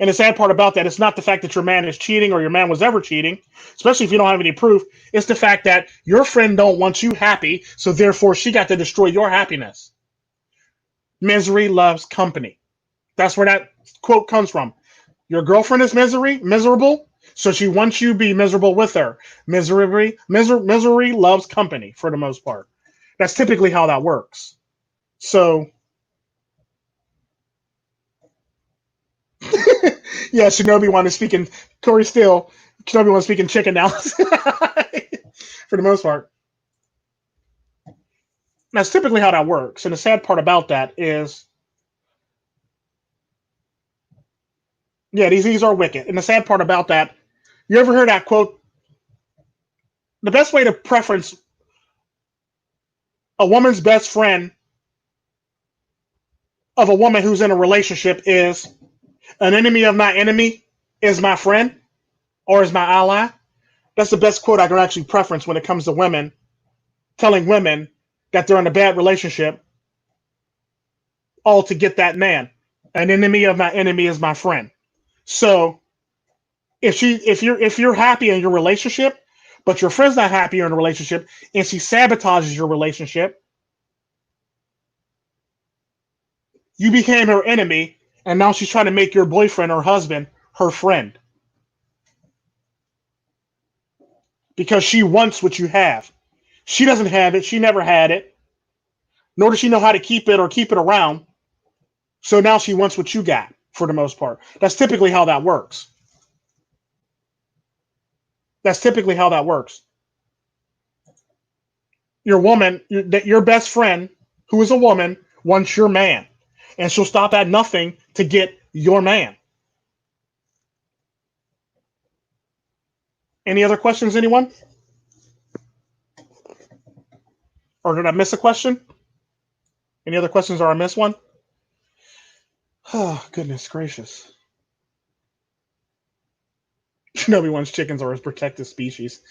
And the sad part about that, it's not the fact that your man is cheating or your man was ever cheating, especially if you don't have any proof. It's the fact that your friend don't want you happy, so therefore she got to destroy your happiness. Misery loves company. That's where that quote comes from. Your girlfriend is miserable, so she wants you to be miserable with her. Misery loves company for the most part. That's typically how that works. So, yeah, Shinobi wanted to speak in Corey Steele. Shinobi wants to speak in chicken now. For the most part. That's typically how that works. And the sad part about that is, yeah, these are wicked. And the sad part about that, you ever heard that quote? The best way to preference a woman's best friend of a woman who's in a relationship is an enemy of my enemy is my friend or is my ally. That's the best quote I can actually preference when it comes to women, telling women that they're in a bad relationship, all to get that man. An enemy of my enemy is my friend. So if you're happy in your relationship, but your friend's not happy in a relationship, and she sabotages your relationship, you became her enemy, and now she's trying to make your boyfriend or husband her friend. Because she wants what you have. She doesn't have it. She never had it. Nor does she know how to keep it or keep it around. So now she wants what you got for the most part. That's typically how that works. That's typically how that works. Your woman, your best friend, who is a woman, wants your man, and she'll stop at nothing to get your man. Any other questions, anyone? Or did I miss a question? Any other questions, or I missed one? Oh, goodness gracious. Shinobi wants chickens are his protected species.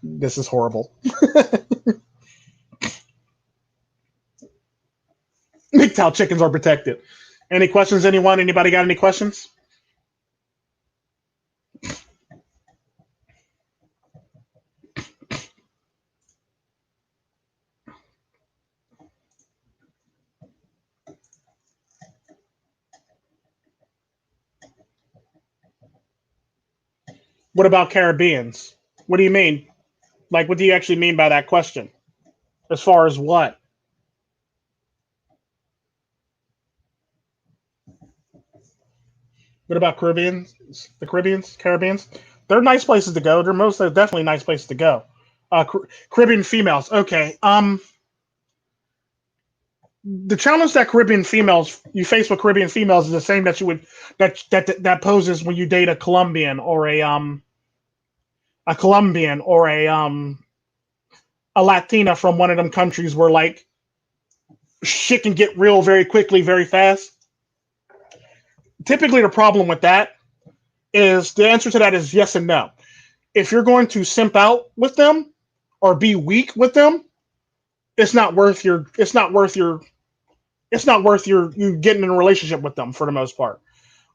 This is horrible. MGTOW chickens are protected. Any questions, anyone? Anybody got any questions? What about Caribbeans? What do you mean? Like, what do you actually mean by that question? As far as what? What about Caribbeans? The Caribbeans? They're nice places to go. They're definitely nice places to go. Caribbean females. Okay. The challenge that Caribbean females you face with Caribbean females is the same that you would that poses when you date a Colombian or a Latina from one of them countries where like shit can get real very quickly, very fast. Typically, the problem with that is the answer to that is yes and no. If you're going to simp out with them or be weak with them, it's not worth your you getting in a relationship with them for the most part.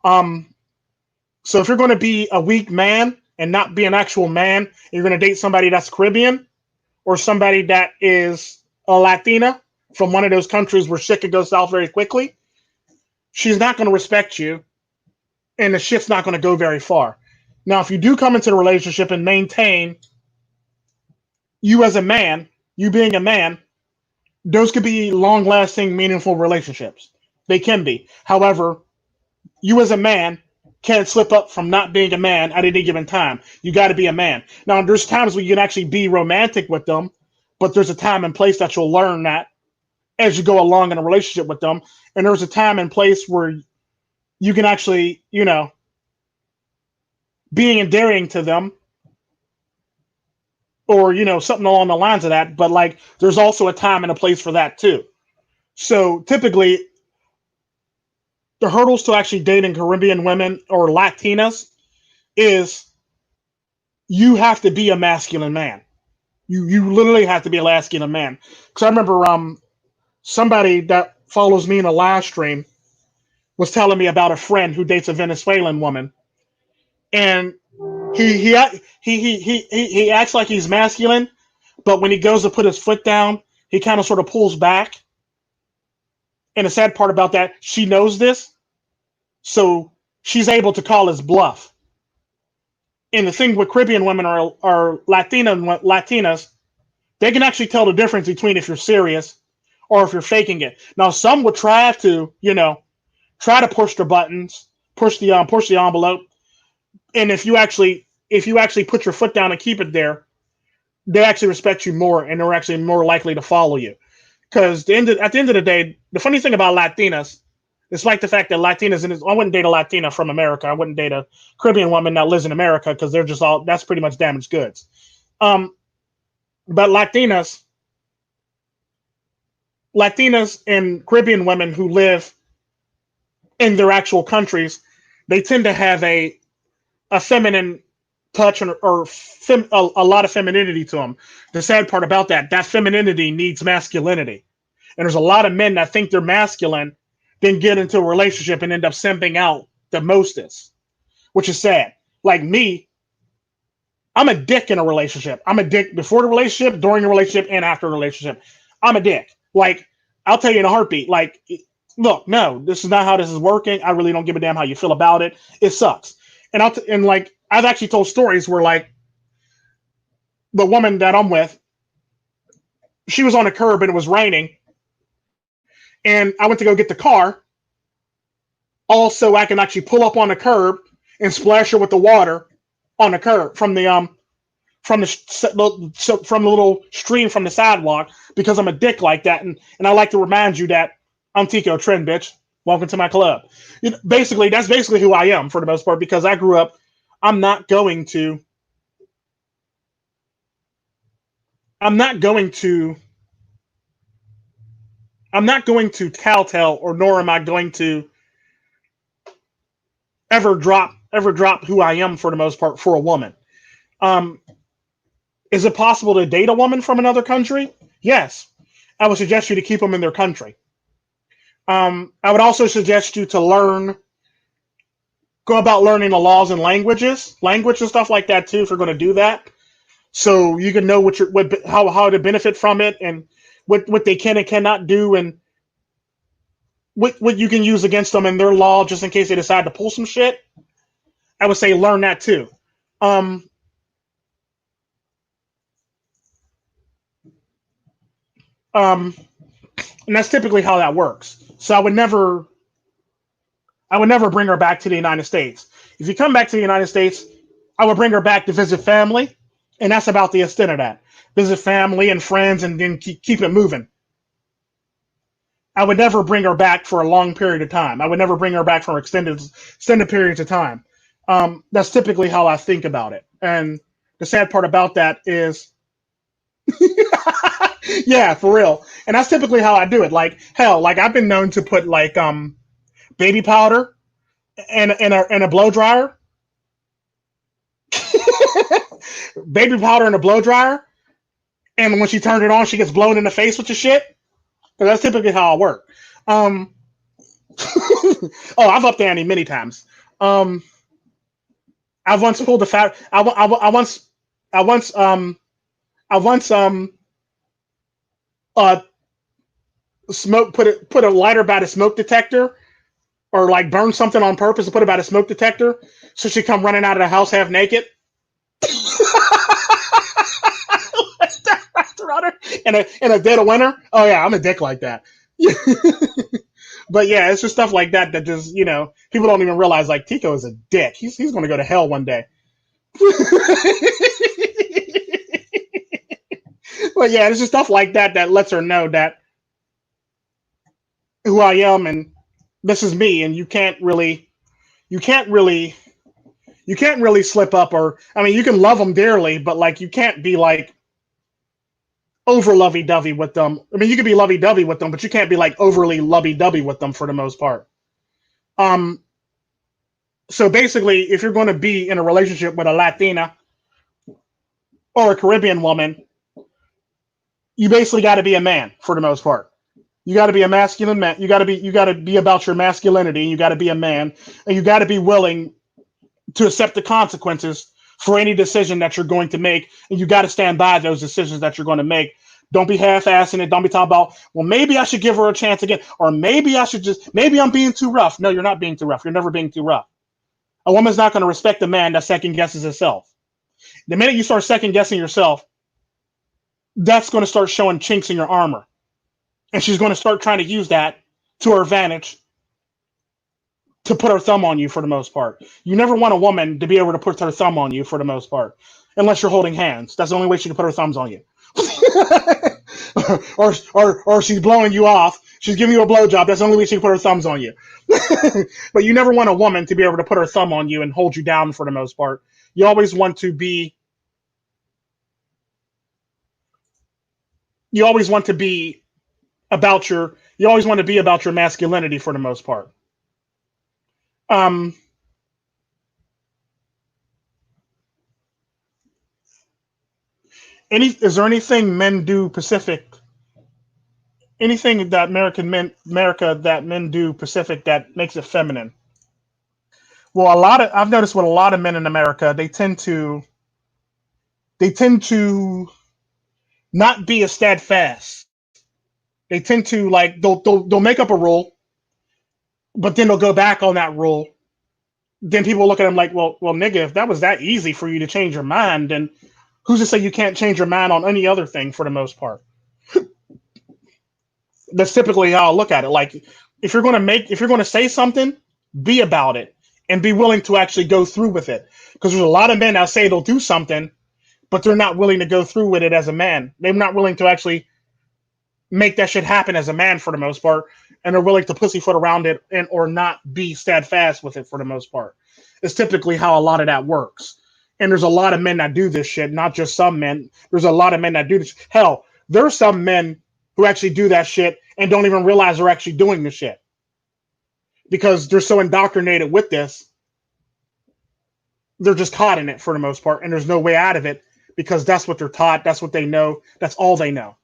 So if you're going to be a weak man and not be an actual man, and you're going to date somebody that's Caribbean or somebody that is a Latina from one of those countries where shit could go south very quickly, she's not going to respect you, and the shit's not going to go very far. Now, if you do come into the relationship and maintain you as a man, you being a man, those could be long-lasting, meaningful relationships. They can be. However, you as a man can't slip up from not being a man at any given time. You got to be a man. Now, there's times where you can actually be romantic with them, but there's a time and place that you'll learn that as you go along in a relationship with them. And there's a time and place where you can actually, being endearing to them or, something along the lines of that. But like, there's also a time and a place for that too. So typically, the hurdles to actually dating Caribbean women or Latinas is you have to be a masculine man. You literally have to be a masculine man. Because I remember somebody that follows me in a live stream was telling me about a friend who dates a Venezuelan woman, and he acts like he's masculine, but when he goes to put his foot down, he kind of sort of pulls back. And the sad part about that, she knows this, so she's able to call his bluff. And the thing with Caribbean women or Latinas, they can actually tell the difference between if you're serious or if you're faking it. Now, some would try to, try to push the buttons, push the envelope, and if you actually put your foot down and keep it there, they actually respect you more, and they're actually more likely to follow you. Because at the end of the day, the funny thing about Latinas, it's like the fact that Latinas, and I wouldn't date a Latina from America. I wouldn't date a Caribbean woman that lives in America because they're just that's pretty much damaged goods. But Latinas and Caribbean women who live in their actual countries, they tend to have a feminine touch or a lot of femininity to them. The sad part about that femininity needs masculinity. And there's a lot of men that think they're masculine, then get into a relationship and end up simping out the mostest, which is sad. Like me, I'm a dick in a relationship. I'm a dick before the relationship, during the relationship, and after the relationship. I'm a dick. Like, I'll tell you in a heartbeat, like, look, no, this is not how this is working. I really don't give a damn how you feel about it. It sucks. And I've actually told stories where like the woman that I'm with, she was on a curb and it was raining, and I went to go get the car. Also, I can actually pull up on the curb and splash her with the water on the curb from from from the little stream from the sidewalk because I'm a dick like that, and I like to remind you that I'm Tico Trend, bitch. Welcome to my club. Basically, that's basically who I am for the most part because I grew up. I'm not going to. I'm not going to. I'm not going to kowtow, or nor am I going to ever drop who I am for the most part for a woman. Um, is it possible to date a woman from another country? Yes. I would suggest you to keep them in their country. I would also suggest you to go about learning the laws and language and stuff like that too. If you're going to do that, so you can know how to benefit from it and what they can and cannot do, and what you can use against them in their law, just in case they decide to pull some shit. I would say learn that too. Um, um, and that's typically how that works. So I would never bring her back to the United States. If you come back to the United States, I would bring her back to visit family, and that's about the extent of that. Visit family and friends, and then keep it moving. I would never bring her back for a long period of time. I would never bring her back for extended periods of time. That's typically how I think about it. And the sad part about that is, yeah, for real. And that's typically how I do it. Like hell, like I've been known to put like baby powder and a blow dryer, baby powder and a blow dryer, and when she turned it on, she gets blown in the face with the shit. Because that's typically how I work. Oh, I've upped the ante many times. I've once pulled the fat. I once uh smoke put a lighter by the smoke detector, or like burn something on purpose and put it by the smoke detector, so she come running out of the house half naked. in a dead of winter. Oh yeah, I'm a dick like that. But yeah, it's just stuff like that just people don't even realize like Tico is a dick. He's going to go to hell one day. But yeah, it's just stuff like that lets her know that who I am and this is me, and you can't really slip up, or I mean you can love them dearly, but like you can't be like over lovey-dovey with them. I mean, you can be lovey-dovey with them, but you can't be like overly lovey-dovey with them for the most part. Um, so basically, if you're going to be in a relationship with a Latina or a Caribbean woman, you basically got to be a man for the most part. You got to be a masculine man. You got to be about your masculinity. And you got to be a man, and you got to be willing to accept the consequences for any decision that you're going to make, and you got to stand by those decisions that you're going to make. Don't be half-assing it. Don't be talking about, well, maybe I should give her a chance again, or maybe I'm being too rough. No, you're not being too rough. You're never being too rough. A woman's not going to respect a man that second guesses himself. The minute you start second guessing yourself, that's going to start showing chinks in your armor, and she's going to start trying to use that to her advantage to put her thumb on you for the most part. You never want a woman to be able to put her thumb on you for the most part, unless you're holding hands. That's the only way she can put her thumbs on you. or she's blowing you off. She's giving you a blowjob. That's the only way she can put her thumbs on you. But you never want a woman to be able to put her thumb on you and hold you down for the most part. You always want to be. You always want to be about your. You always want to be about your masculinity for the most part. Um, is there anything men do Pacific? Anything that America that men do Pacific that makes it feminine? Well, I've noticed with a lot of men in America, they tend to not be as steadfast. They tend to like they'll make up a rule, but then they'll go back on that rule. Then people look at them like, well, nigga, if that was that easy for you to change your mind, then who's to say you can't change your mind on any other thing for the most part? That's typically how I look at it. Like, if you're going to say something, be about it and be willing to actually go through with it. Because there's a lot of men that say they'll do something, but they're not willing to go through with it as a man. They're not willing to actually make that shit happen as a man for the most part, and they're willing to pussyfoot around it and or not be steadfast with it for the most part. It's typically how a lot of that works. And there's a lot of men that do this shit, not just some men. There's a lot of men that do this. Hell, there's some men who actually do that shit and don't even realize they're actually doing the shit because they're so indoctrinated with this. They're just caught in it for the most part, and there's no way out of it because that's what they're taught. That's what they know. That's all they know.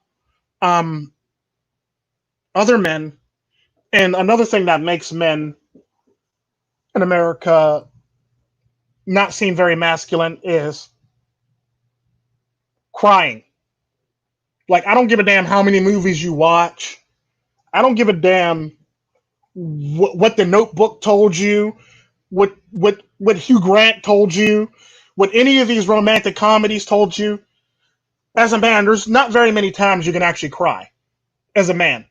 Other men, and another thing that makes men in America not seem very masculine is crying. Like, I don't give a damn how many movies you watch. I don't give a damn what the Notebook told you, what Hugh Grant told you, what any of these romantic comedies told you. As a man, there's not very many times you can actually cry as a man.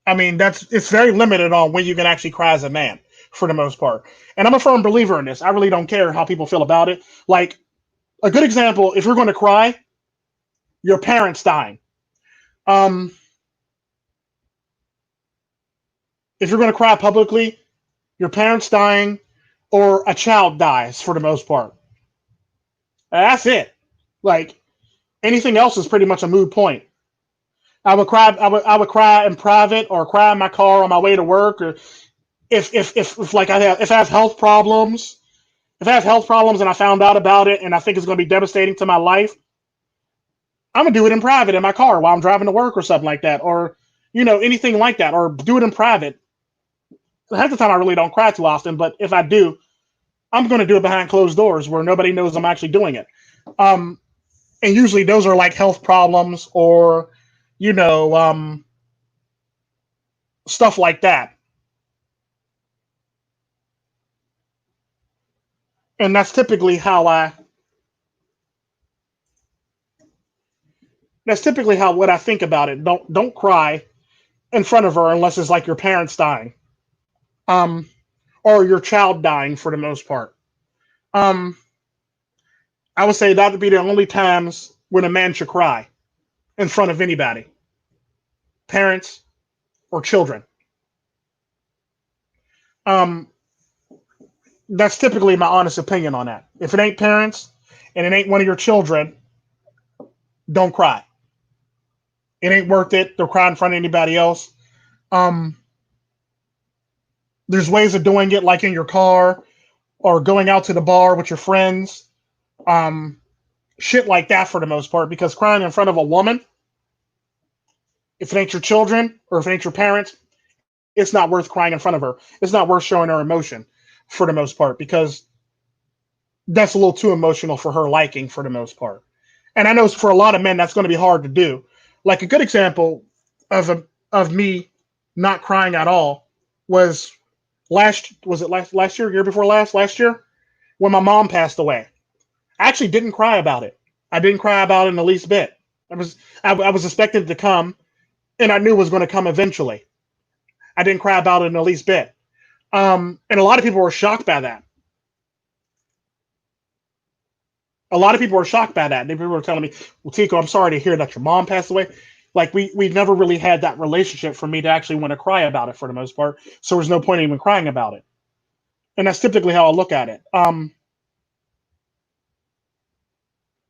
I mean, it's very limited on when you can actually cry as a man for the most part. And I'm a firm believer in this. I really don't care how people feel about it. Like, a good example, if you're going to cry, your parents dying. If you're going to cry publicly, your parents dying or a child dies for the most part. That's it. Like, anything else is pretty much a moot point. I would cry. I would cry in private or cry in my car on my way to work. Or if like if I have health problems, and I found out about it and I think it's going to be devastating to my life, I'm gonna do it in private in my car while I'm driving to work or something like that, or anything like that, or do it in private. Half the time I really don't cry too often, but if I do, I'm going to do it behind closed doors where nobody knows I'm actually doing it. And usually those are like health problems or stuff like that. And that's typically how what I think about it. Don't cry in front of her unless it's like your parents dying. Um or your child dying for the most part. Um I would say that would be the only times when a man should cry in front of anybody, parents or children. Um that's typically my honest opinion on that. If it ain't parents and it ain't one of your children, don't cry. It ain't worth it to cry in front of anybody else. Um, there's ways of doing it, like in your car or going out to the bar with your friends, um, shit like that for the most part. Because crying in front of a woman, if it ain't your children or if it ain't your parents, it's not worth crying in front of her. It's not worth showing her emotion for the most part because that's a little too emotional for her liking for the most part. And I know for a lot of men that's going to be hard to do. Like a good example of me not crying at all was last year, year before last year when my mom passed away. I actually didn't cry about it. I didn't cry about it in the least bit. I was expecting it to come, and I knew it was going to come eventually. I didn't cry about it in the least bit. And a lot of people were shocked by that. A lot of people were shocked by that. People were telling me, "Well, Tico, I'm sorry to hear that your mom passed away." Like we never really had that relationship for me to actually want to cry about it for the most part. So there's no point in even crying about it. And that's typically how I look at it.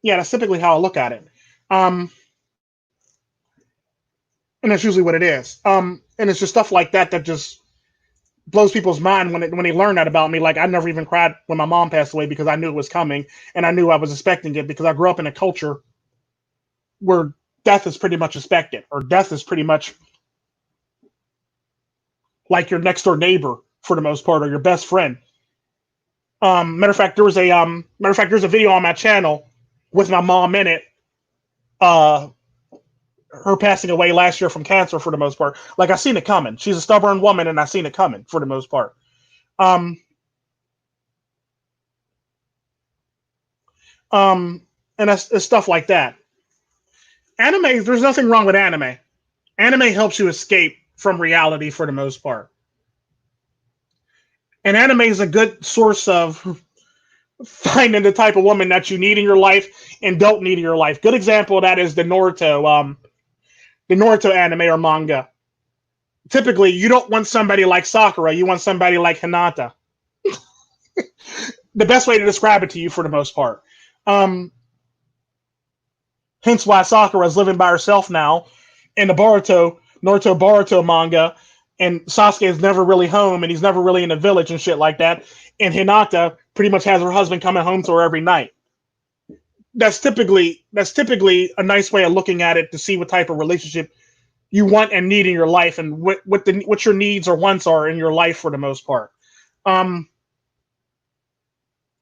Yeah, that's typically how I look at it. Um, and that's usually what it is. And it's just stuff like that that just blows people's mind when they learn that about me. Like I never even cried when my mom passed away because I knew it was coming and I knew I was expecting it because I grew up in a culture where death is pretty much expected or death is pretty much like your next door neighbor for the most part or your best friend. Matter of fact, there's a video on my channel with my mom in it. Uh, her passing away last year from cancer for the most part. Like I seen it coming. She's a stubborn woman, and I seen it coming for the most part. Um, and it's stuff like that. Anime, there's nothing wrong with anime. Anime helps you escape from reality for the most part. And anime is a good source of finding the type of woman that you need in your life and don't need in your life. Good example of that is the Naruto anime or manga. Typically, you don't want somebody like Sakura. You want somebody like Hinata. The best way to describe it to you, for the most part. Um, Hence why Sakura is living by herself now in the Naruto Boruto manga, and Sasuke is never really home, and he's never really in the village and shit like that. And Hinata pretty much has her husband coming home to her every night. That's typically a nice way of looking at it to see what type of relationship you want and need in your life, and what your needs or wants are in your life for the most part. Um,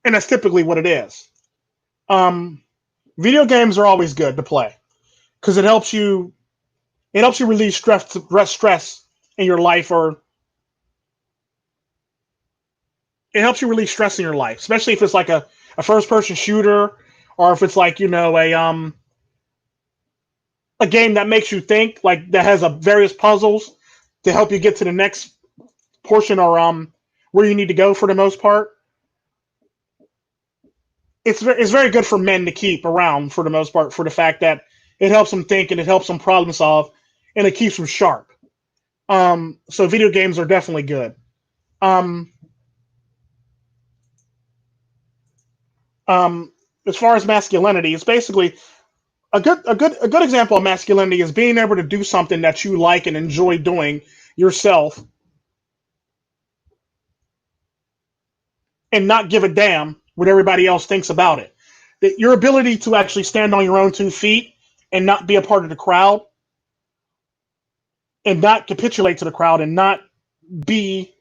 and that's typically what it is. Um, Video games are always good to play because it helps you release stress in your life, or it helps you release stress in your life, especially if it's like a first person shooter, or if it's like a game that makes you think, like that has various puzzles to help you get to the next portion, or where you need to go for the most part. It's very good for men to keep around for the most part, for the fact that it helps them think and it helps them problem solve, and it keeps them sharp. So video games are definitely good. Um, um, as far as masculinity, it's basically a good example of masculinity is being able to do something that you like and enjoy doing yourself, and not give a damn what everybody else thinks about it. That your ability to actually stand on your own 2 feet and not be a part of the crowd, and not capitulate to the crowd, and not be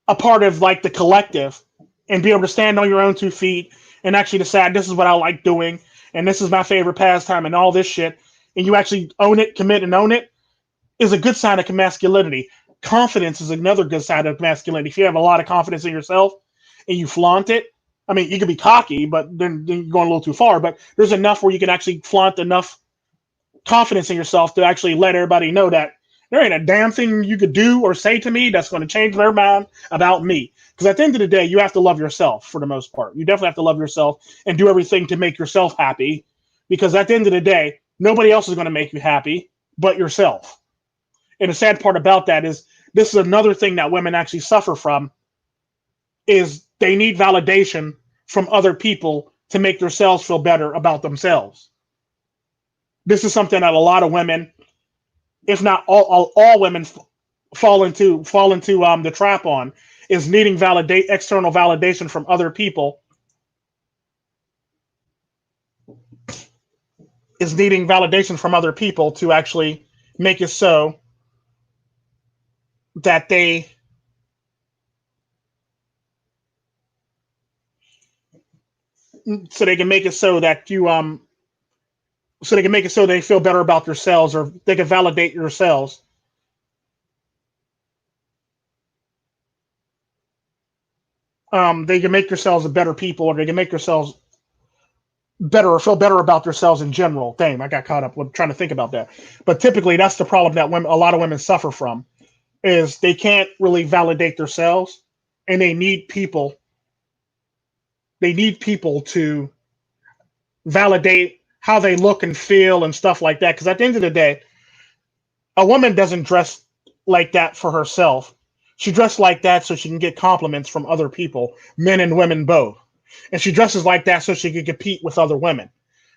a part of like the collective, and be able to stand on your own 2 feet and actually decide this is what I like doing, and this is my favorite pastime and all this shit, and you actually own it, commit and own it, is a good sign of masculinity. Confidence is another good sign of masculinity. If you have a lot of confidence in yourself and you flaunt it, I mean, you can be cocky, but then you're going a little too far. But there's enough where you can actually flaunt enough confidence in yourself to actually let everybody know that there ain't a damn thing you could do or say to me that's going to change their mind about me. Because at the end of the day, you have to love yourself for the most part. You definitely have to love yourself and do everything to make yourself happy. Because at the end of the day, nobody else is going to make you happy but yourself. And the sad part about that is this is another thing that women actually suffer from, is they need validation from other people to make themselves feel better about themselves. This is something that a lot of women, if not all women, fall into the trap on, is needing external validation from other people, to actually make it that they so they can make it so that you so they can make it so they feel better about themselves, or they can validate yourselves. They can make yourselves a better people, or they can make yourselves better or feel better about themselves in general. Damn, I got caught up with trying to think about that. But typically, that's the problem that a lot of women suffer from, is they can't really validate themselves, and they need people. They need people to validate how they look and feel and stuff like that. Because at the end of the day, a woman doesn't dress like that for herself. She dresses like that so she can get compliments from other people, men and women both. And she dresses like that so she can compete with other women.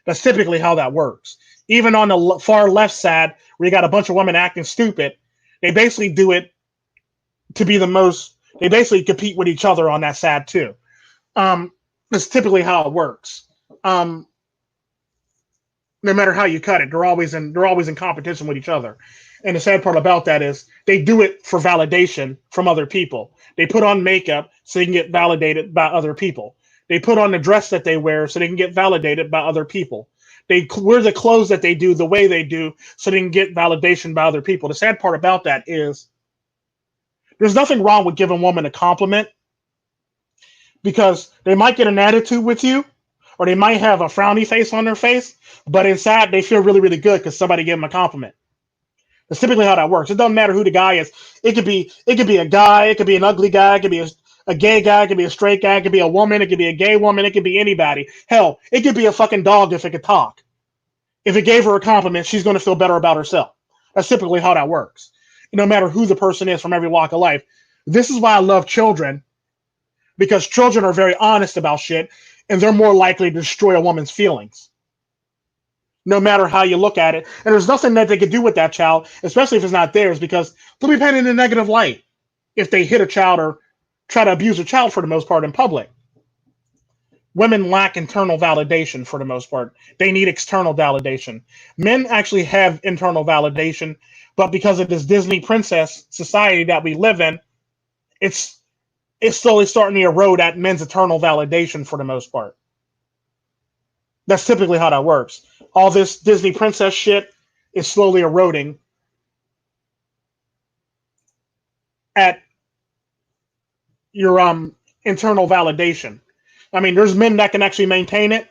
That's typically how that works. Even on the far left side, where you got a bunch of women acting stupid, they basically do it to be the most. They basically compete with each other on that side too. That's typically how it works. Um, no matter how you cut it, they're always in competition with each other. And the sad part about that is they do it for validation from other people. They put on makeup so they can get validated by other people. They put on the dress that they wear so they can get validated by other people. They wear the clothes that they do the way they do so they can get validation by other people. The sad part about that is there's nothing wrong with giving a woman a compliment, because they might get an attitude with you, or they might have a frowny face on their face, but inside they feel really, really good because somebody gave them a compliment. That's typically how that works. It doesn't matter who the guy is. It could be a guy, it could be an ugly guy, it could be A gay guy, it could be a straight guy, it could be a woman, it could be a gay woman, it could be anybody. Hell, it could be a fucking dog if it could talk. If it gave her a compliment, she's going to feel better about herself. That's typically how that works. No matter who the person is from every walk of life. This is why I love children, because children are very honest about shit, and they're more likely to destroy a woman's feelings. No matter how you look at it. And there's nothing that they could do with that child, especially if it's not theirs, because they'll be painted in a negative light if they hit a child or try to abuse a child for the most part in public. Women lack internal validation for the most part. They need external validation. Men actually have internal validation, but because of this Disney princess society that we live in, it's slowly starting to erode at men's internal validation for the most part. That's typically how that works. All this Disney princess shit is slowly eroding at your internal validation. I mean, there's men that can actually maintain it,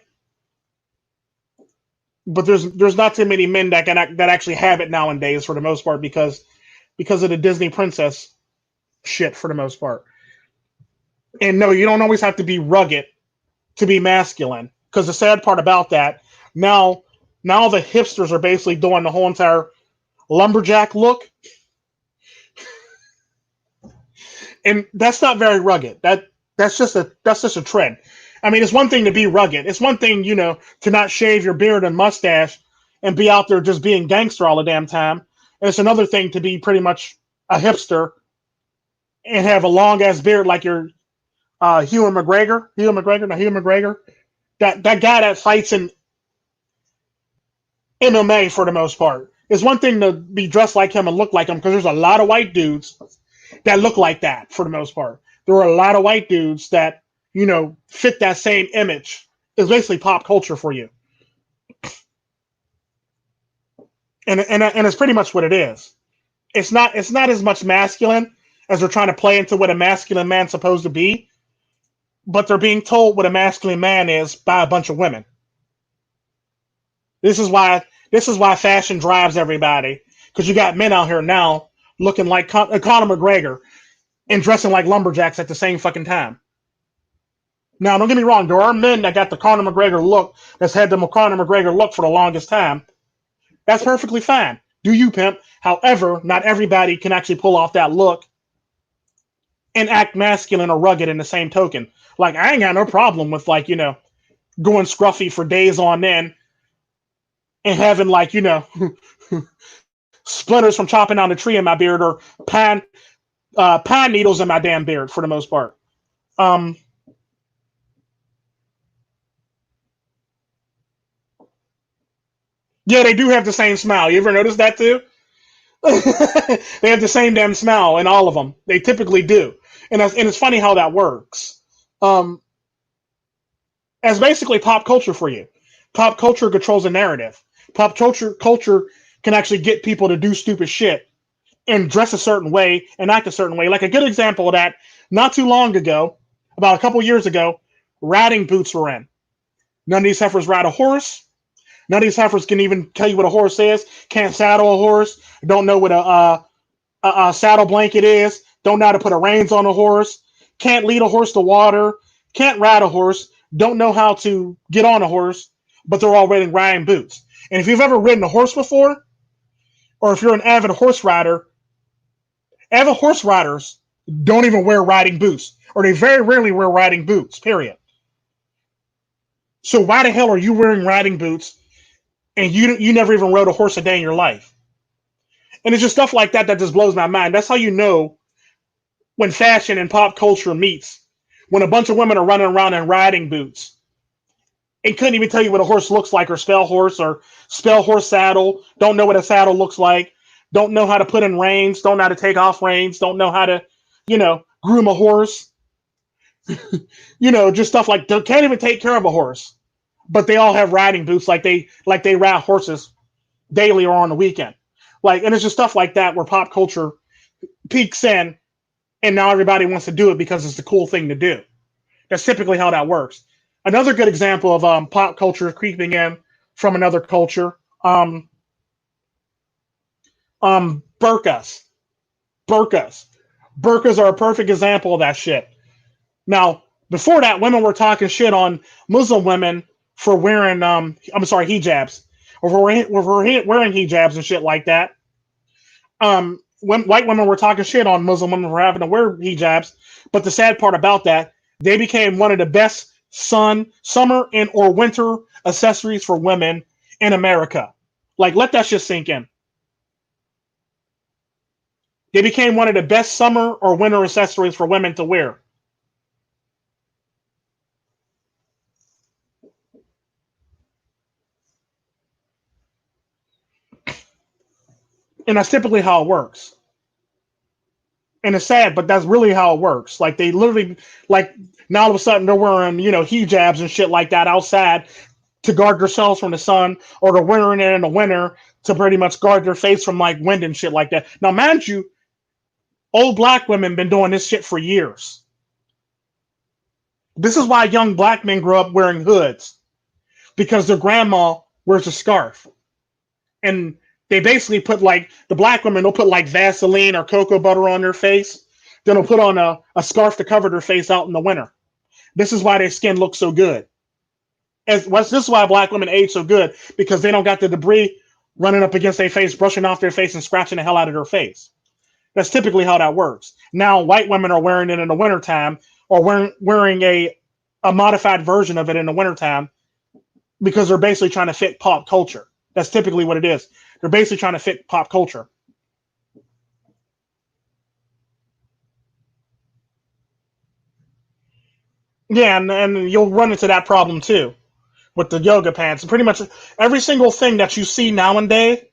but there's not too many men that actually have it nowadays for the most part because of the Disney princess shit for the most part. And no, you don't always have to be rugged to be masculine, because the sad part about that, now the hipsters are basically doing the whole entire lumberjack look, and that's not very rugged. That's just a trend. I mean, it's one thing to be rugged. It's one thing, to not shave your beard and mustache and be out there just being gangster all the damn time. And it's another thing to be pretty much a hipster and have a long ass beard like your Hugh McGregor. That guy that fights in MMA for the most part. It's one thing to be dressed like him and look like him, because there's a lot of white dudes that look like that for the most part. There are a lot of white dudes that, fit that same image. It's basically pop culture for you. And it's pretty much what it is. It's not as much masculine as they're trying to play into what a masculine man's supposed to be, but they're being told what a masculine man is by a bunch of women. This is why fashion drives everybody, because you got men out here now looking like Conor McGregor and dressing like lumberjacks at the same fucking time. Now, don't get me wrong, there are men that got the Conor McGregor look, that's had the Conor McGregor look for the longest time. That's perfectly fine. Do you, pimp? However, not everybody can actually pull off that look and act masculine or rugged in the same token. Like, I ain't got no problem with, going scruffy for days on end and having, splinters from chopping down a tree in my beard, or pine needles in my damn beard for the most part. Yeah, they do have the same smile. You ever notice that too? They have the same damn smile in all of them. They typically do. And it's funny how that works. As basically pop culture for you. Pop culture controls a narrative. Pop culture can actually get people to do stupid shit and dress a certain way and act a certain way. Like a good example of that, not too long ago, about a couple years ago, riding boots were in. None of these heifers ride a horse. None of these heifers can even tell you what a horse is. Can't saddle a horse. Don't know what a saddle blanket is. Don't know how to put a reins on a horse. Can't lead a horse to water. Can't ride a horse. Don't know how to get on a horse. But they're all wearing riding boots. And if you've ever ridden a horse before, or if you're an avid horse riders don't even wear riding boots, or they very rarely wear riding boots, period. So why the hell are you wearing riding boots and you never even rode a horse a day in your life? And it's just stuff like that that just blows my mind. That's how you know when fashion and pop culture meets. When a bunch of women are running around in riding boots and couldn't even tell you what a horse looks like, or spell horse saddle, don't know what a saddle looks like, don't know how to put in reins, don't know how to take off reins, don't know how to, groom a horse. Just stuff like, they can't even take care of a horse. But they all have riding boots like they ride horses daily or on the weekend. And it's just stuff like that where pop culture peaks in, and now everybody wants to do it because it's the cool thing to do. That's typically how that works. Another good example of pop culture creeping in from another culture, burkas. Burkas are a perfect example of that shit. Now, before that, women were talking shit on Muslim women for wearing, I'm sorry, hijabs, or for wearing hijabs and shit like that. When white women were talking shit on Muslim women for having to wear hijabs, but the sad part about that, they became one of the best summer, and or winter accessories for women in America. Like, let that shit sink in. They became one of the best summer or winter accessories for women to wear. And that's typically how it works. And it's sad, but that's really how it works. Like, they literally, like, now all of a sudden they're wearing, hijabs and shit like that outside to guard themselves from the sun, or they're wearing it in the winter to pretty much guard their face from like wind and shit like that. Now, mind you, old black women been doing this shit for years. This is why young black men grow up wearing hoods, because their grandma wears a scarf. And they basically put, like, the black women, they'll put like Vaseline or cocoa butter on their face. Then they'll put on a scarf to cover their face out in the winter. This is why their skin looks so good. This is why black women age so good, because they don't got the debris running up against their face, brushing off their face, and scratching the hell out of their face. That's typically how that works. Now, white women are wearing it in the wintertime, or wearing a modified version of it in the wintertime, because they're basically trying to fit pop culture. That's typically what it is. They're basically trying to fit pop culture. Yeah, and you'll run into that problem too with the yoga pants. Pretty much every single thing that you see nowadays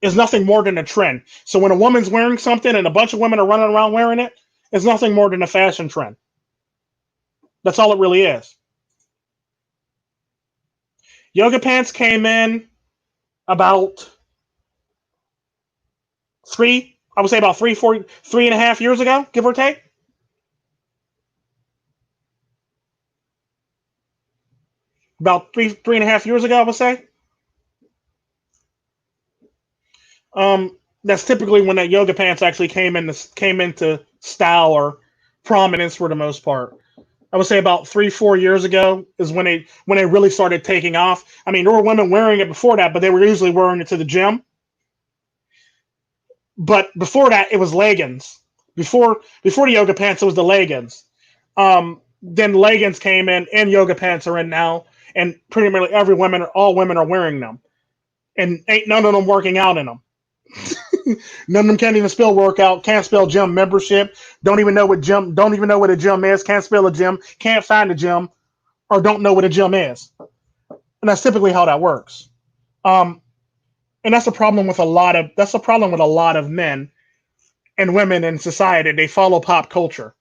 is nothing more than a trend. So when a woman's wearing something and a bunch of women are running around wearing it, it's nothing more than a fashion trend. That's all it really is. Yoga pants came in about I would say about 3.5 years ago, give or take. About 3.5 years ago, I would say. That's typically when that yoga pants actually came into style or prominence for the most part. I would say about 3-4 years ago is when they really started taking off. I mean, there were women wearing it before that, but they were usually wearing it to the gym. But before that, it was leggings. Before the yoga pants, it was the leggings. Then leggings came in, and yoga pants are in now, and pretty much all women are wearing them, and ain't none of them working out in them. None of them can't even spell workout, can't spell gym membership, don't even know what a gym is, can't spell a gym, can't find a gym, or don't know what a gym is. And that's typically how that works. Um, and that's a problem with a lot of men and women in society. They follow pop culture.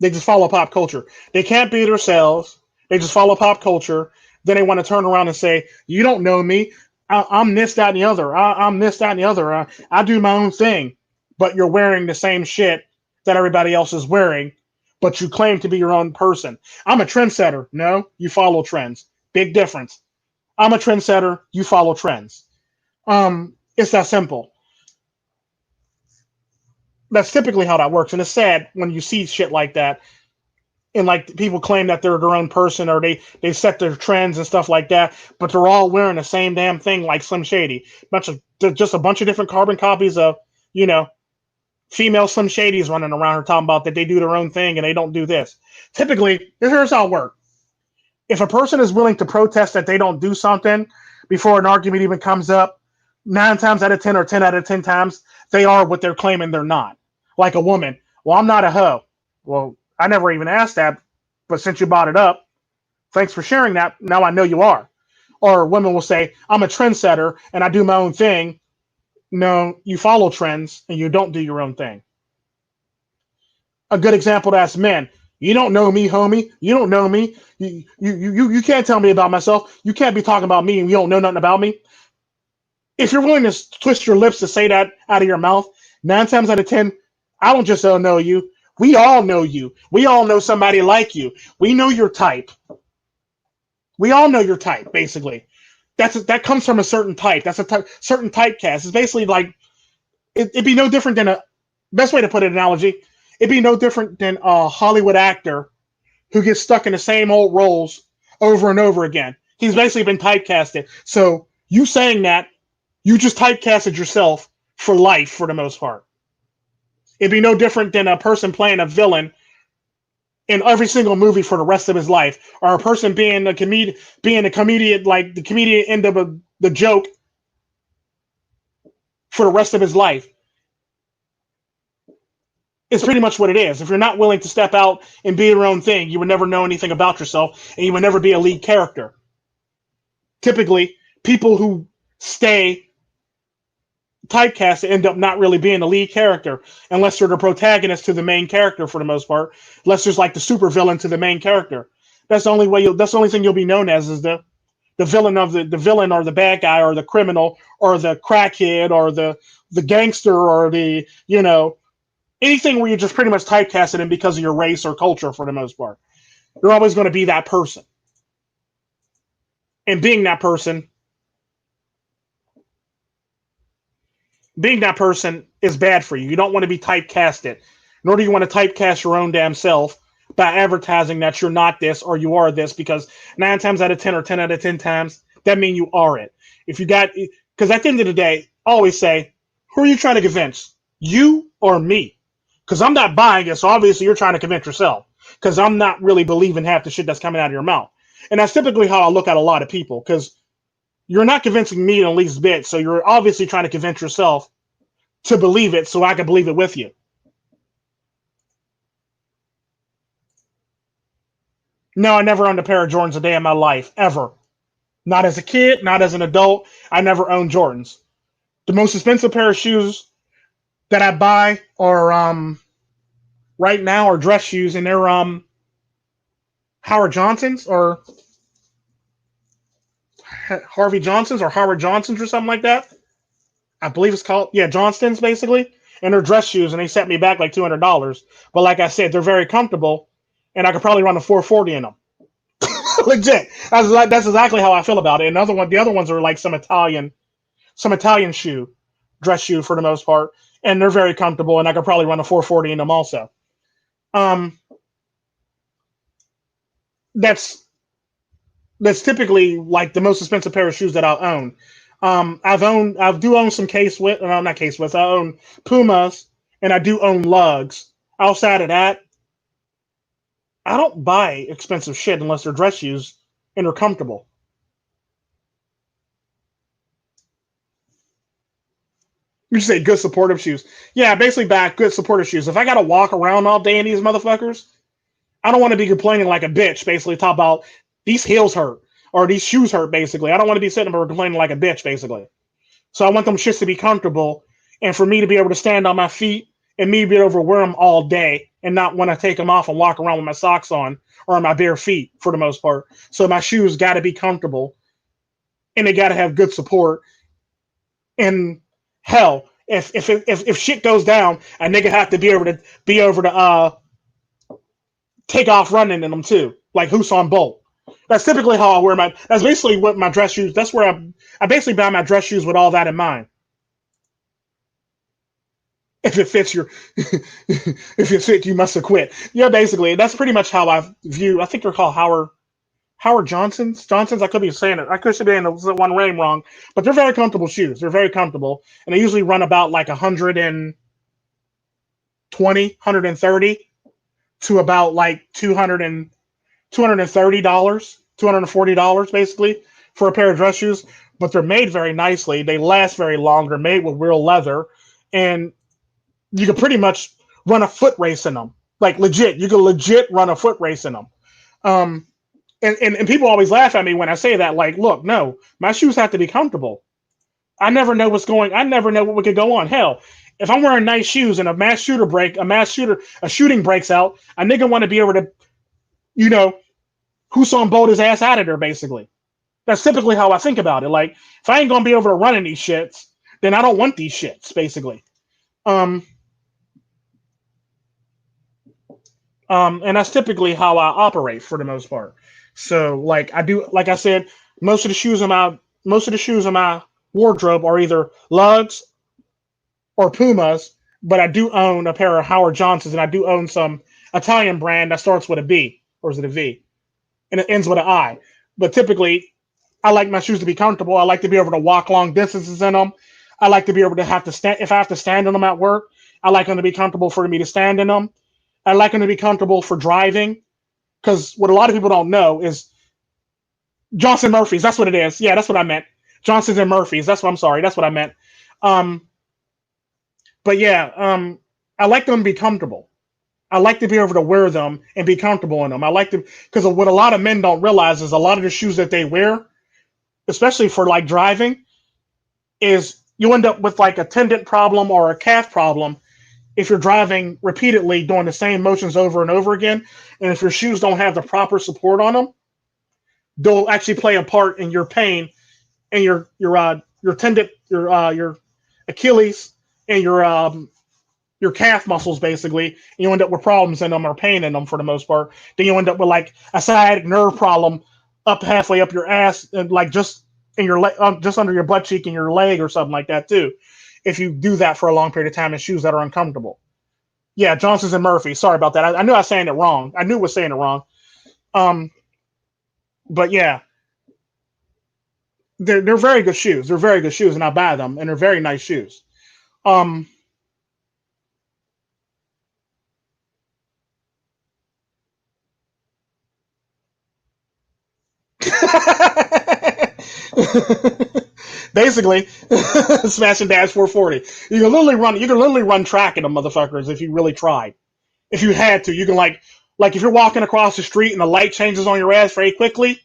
They just follow pop culture. They can't be themselves. They just follow pop culture. Then they want to turn around and say, "You don't know me. I'm this, that, and the other. I'm this, that, and the other. I do my own thing." But you're wearing the same shit that everybody else is wearing, but you claim to be your own person. I'm a trendsetter. No, you follow trends. Big difference. I'm a trendsetter. You follow trends. It's that simple. That's typically how that works, and it's sad when you see shit like that, and like people claim that they're their own person, or they set their trends and stuff like that, but they're all wearing the same damn thing like Slim Shady. Just a bunch of different carbon copies of, you know, female Slim Shadys running around here talking about that they do their own thing and they don't do this. Typically, here's how it works. If a person is willing to protest that they don't do something before an argument even comes up, 9 times out of 10 or 10 out of 10 times, they are what they're claiming they're not. Like a woman. Well, I'm not a hoe. Well, I never even asked that, but since you brought it up, thanks for sharing that. Now I know you are. Or women will say, I'm a trendsetter and I do my own thing. No, you follow trends and you don't do your own thing. A good example, that's men. You don't know me, homie. You don't know me. You can't tell me about myself. You can't be talking about me and you don't know nothing about me. If you're willing to twist your lips to say that out of your mouth, 9 times out of 10, I don't just know you. We all know you. We all know somebody like you. We know your type. We all know your type, basically. That comes from a certain type. That's a certain typecast. It's basically like it'd be no different than best way to put an analogy. It'd be no different than a Hollywood actor who gets stuck in the same old roles over and over again. He's basically been typecasted. So you saying that, you just typecasted yourself for life for the most part. It'd be no different than a person playing a villain in every single movie for the rest of his life, or a person being a comedian, like the comedian end of the joke for the rest of his life. It's pretty much what it is. If you're not willing to step out and be your own thing, you would never know anything about yourself, and you would never be a lead character. Typically, people who stay typecast end up not really being the lead character unless they're the protagonist to the main character for the most part. Unless there's like the super villain to the main character. That's the only way. That's the only thing you'll be known as is the villain of the villain or the bad guy or the criminal or the crackhead or the gangster or the anything where you're just pretty much typecasted in because of your race or culture for the most part. You're always going to be that person. And being that person is bad for you. You don't want to be typecasted, nor do you want to typecast your own damn self by advertising that you're not this or you are this, because 9 times out of 10 or 10 out of 10 times, that means you are it. Because at the end of the day, I always say, who are you trying to convince? You or me? Because I'm not buying it, so obviously you're trying to convince yourself. Because I'm not really believing half the shit that's coming out of your mouth. And that's typically how I look at a lot of people, because you're not convincing me in the least bit, so you're obviously trying to convince yourself to believe it so I can believe it with you. No, I never owned a pair of Jordans a day in my life, ever. Not as a kid, not as an adult. I never owned Jordans. The most expensive pair of shoes that I buy are right now are dress shoes, and they're Howard Johnson's or Harvey Johnson's or Howard Johnson's or something like that. I believe it's called, yeah, Johnston's basically. And they're dress shoes, and they set me back like $200. But like I said, they're very comfortable, and I could probably run a 440 in them. Legit. That's exactly how I feel about it. And the other ones are like some Italian dress shoe for the most part, and they're very comfortable, and I could probably run a 440 in them also. That's typically like the most expensive pair of shoes that I'll own. I do own some not Case West. I own Pumas, and I do own Lugs. Outside of that, I don't buy expensive shit unless they're dress shoes and they're comfortable. You say good supportive shoes. Yeah, basically buy good supportive shoes. If I gotta walk around all day in these motherfuckers, I don't want to be complaining like a bitch, basically talk about these heels hurt or these shoes hurt, basically. I don't want to be sitting there complaining like a bitch, basically. So I want them shits to be comfortable and for me to be able to stand on my feet and me be able to wear them all day and not want to take them off and walk around with my socks on or on my bare feet for the most part. So my shoes got to be comfortable and they got to have good support. And hell, if shit goes down, a nigga have to be able to take off running in them too, like Husain Bolt. That's typically how I wear that's basically what my dress shoes. That's where I basically buy my dress shoes with all that in mind. If it fits if it fits, you must have quit. Yeah, basically, that's pretty much how I view. I think they're called Howard Johnson's. I could be saying it. I could be saying the one name wrong, but they're very comfortable shoes. They're very comfortable, and they usually run about like 120, 130 to about like $230, $240 basically for a pair of dress shoes. But they're made very nicely. They last very long. They're made with real leather, and you can pretty much run a foot race in them. Like legit, you can legit run a foot race in them. And people always laugh at me when I say that. Like, look, no, my shoes have to be comfortable. I never know what could go on. Hell, if I'm wearing nice shoes and a shooting breaks out, a nigga want to be able to, Husain Bolt his ass out of there, basically. That's typically how I think about it. Like, if I ain't gonna be able to run in these shits, then I don't want these shits, basically. And that's typically how I operate for the most part. So, like I said, most of the shoes in my wardrobe are either Lugs or Pumas. but I do own a pair of Howard Johnsons, and I do own some Italian brand that starts with a B, or is it a V? And it ends with an I. But typically, I like my shoes to be comfortable. I like to be able to walk long distances in them. I like to be able to have to stand. If I have to stand in them at work, I like them to be comfortable for me to stand in them. I like them to be comfortable for driving. Because what a lot of people don't know is Johnson Murphy's. That's what it is. Yeah, that's what I meant. Johnson's and Murphy's. That's what I'm sorry. That's what I meant. Um, but yeah, I like them to be comfortable. I like to be able to wear them and be comfortable in them. I like to, because what a lot of men don't realize is a lot of the shoes that they wear, especially for like driving, is you end up with like a tendon problem or a calf problem if you're driving repeatedly doing the same motions over and over again. And if your shoes don't have the proper support on them, they'll actually play a part in your pain and your tendon, your Achilles and your calf muscles basically, and you end up with problems in them or pain in them for the most part. Then you end up with like a sciatic nerve problem up halfway up your ass and like just in your leg, just under your butt cheek and your leg or something like that too. If you do that for a long period of time in shoes that are uncomfortable. Yeah, Johnson's and Murphy. Sorry about that. I knew I was saying it wrong. I knew I was saying it wrong. Um, but yeah, they're very good shoes. They're very good shoes, and I buy them, and they're very nice shoes. Um, basically, Smash and Dash 440. You can literally run track in them motherfuckers if you really tried. If you had to, you can like if you're walking across the street and the light changes on your ass very quickly,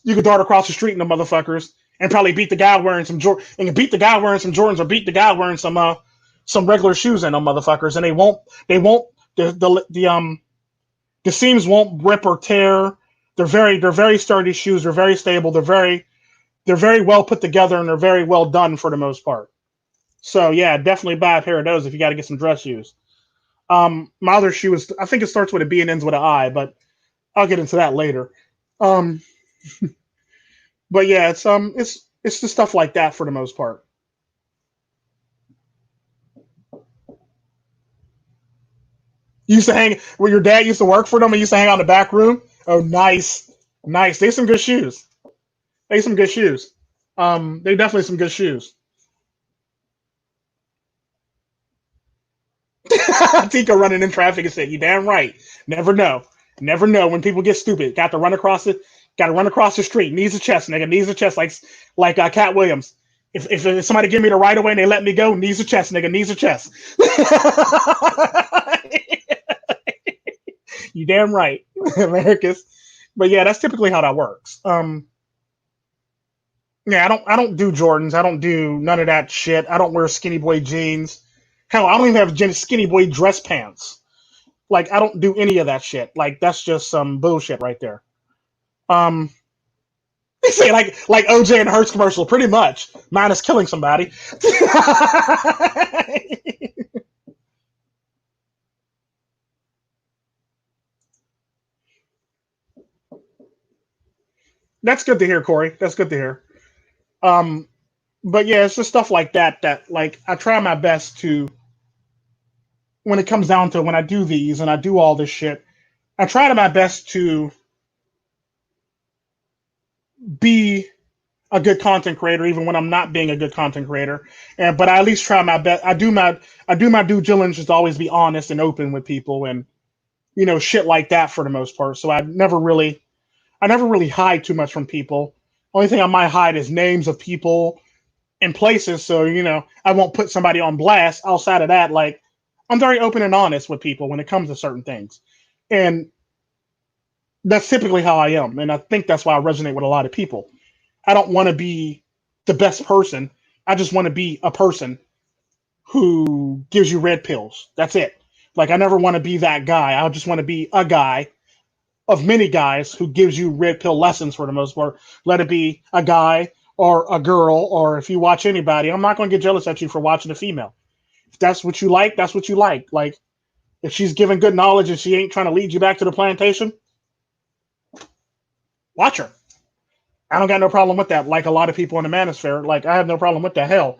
you could dart across the street in the motherfuckers and probably beat the guy wearing some and beat the guy wearing some Jordans or beat the guy wearing some regular shoes in them motherfuckers, and they won't the seams won't rip or tear. They're very sturdy shoes. They're very stable. They're very well put together and they're very well done for the most part. So yeah, definitely buy a pair of those if you got to get some dress shoes. My other shoe is I think it starts with a B and ends with an I, but I'll get into that later. Um, but yeah, it's the stuff like that for the most part. You used to hang where your dad used to work for them and used to hang out in the back room. Oh, nice, nice. They some good shoes. They some good shoes. They definitely some good shoes. Tico running in traffic and said, "You damn right. Never know. Never know when people get stupid. Got to run across it. Got to run across the street. Knees to chest, nigga. Knees to chest, like Cat Williams. If somebody give me the right of way and they let me go, knees to chest, nigga. Knees to chest. You damn right, Americas. But yeah, that's typically how that works. Yeah, I don't do Jordans. I don't do none of that shit. I don't wear skinny boy jeans. Hell, I don't even have skinny boy dress pants. Like I don't do any of that shit. Like that's just some bullshit right there. Um, they say like OJ and Hertz commercial, pretty much. Minus killing somebody. That's good to hear, Corey. That's good to hear. Um, but yeah, it's just stuff like that that like I try my best to when it comes down to when I do these and I do all this shit. I try to my best to be a good content creator, even when I'm not being a good content creator. And but I at least try my best. I do my due diligence to always be honest and open with people, and shit like that for the most part. So I never really hide too much from people. Only thing I might hide is names of people and places. So I won't put somebody on blast. Outside of that, like I'm very open and honest with people when it comes to certain things, and that's typically how I am. And I think that's why I resonate with a lot of people. I don't want to be the best person. I just want to be a person who gives you red pills. That's it. Like I never want to be that guy. I just want to be a guy of many guys who gives you red pill lessons for the most part. Let it be a guy or a girl, or if you watch anybody, I'm not going to get jealous at you for watching a female. If that's what you like, that's what you like. Like if she's giving good knowledge and she ain't trying to lead you back to the plantation, watch her. I don't got no problem with that. Like a lot of people in the manosphere, like I have no problem with that. Hell,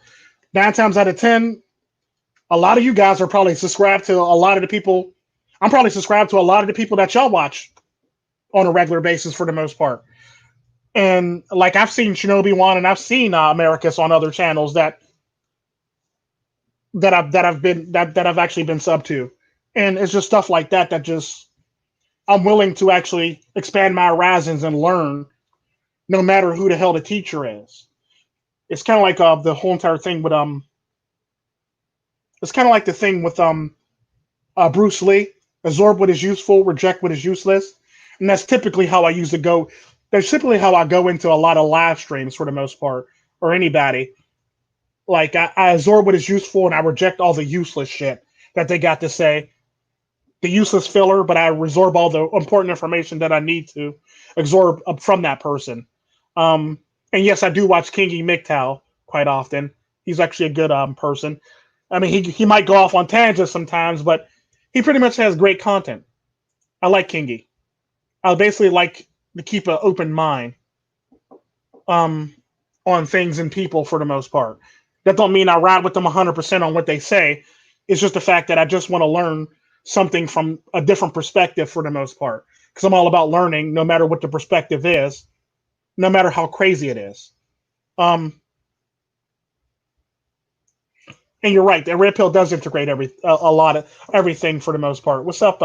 9 times out of 10, A lot of you guys are probably subscribed to a lot of the people. I'm probably subscribed to a lot of the people that y'all watch on a regular basis for the most part. And like I've seen Shinobi One and I've seen Americus on other channels that I've actually been sub to, and it's just stuff like that that just I'm willing to actually expand my horizons and learn, no matter who the hell the teacher is. It's kind of like the whole entire thing with It's kind of like the thing with Bruce Lee. Absorb what is useful, reject what is useless, and that's typically how I use to go. That's typically how I go into a lot of live streams for the most part, or anybody. Like I absorb what is useful and I reject all the useless shit that they got to say, the useless filler, but I absorb all the important information that I need to absorb from that person. And yes, I do watch Kingy MGTOW quite often. He's actually a good person. I mean, he might go off on tangents sometimes, but he pretty much has great content. I like Kingy. I basically like to keep an open mind um, on things and people for the most part. That don't mean I ride with them 100% on what they say. It's just the fact that I just want to learn something from a different perspective for the most part. Because I'm all about learning, no matter what the perspective is, no matter how crazy it is. Um, and you're right, the red pill does integrate a lot of everything for the most part. What's up,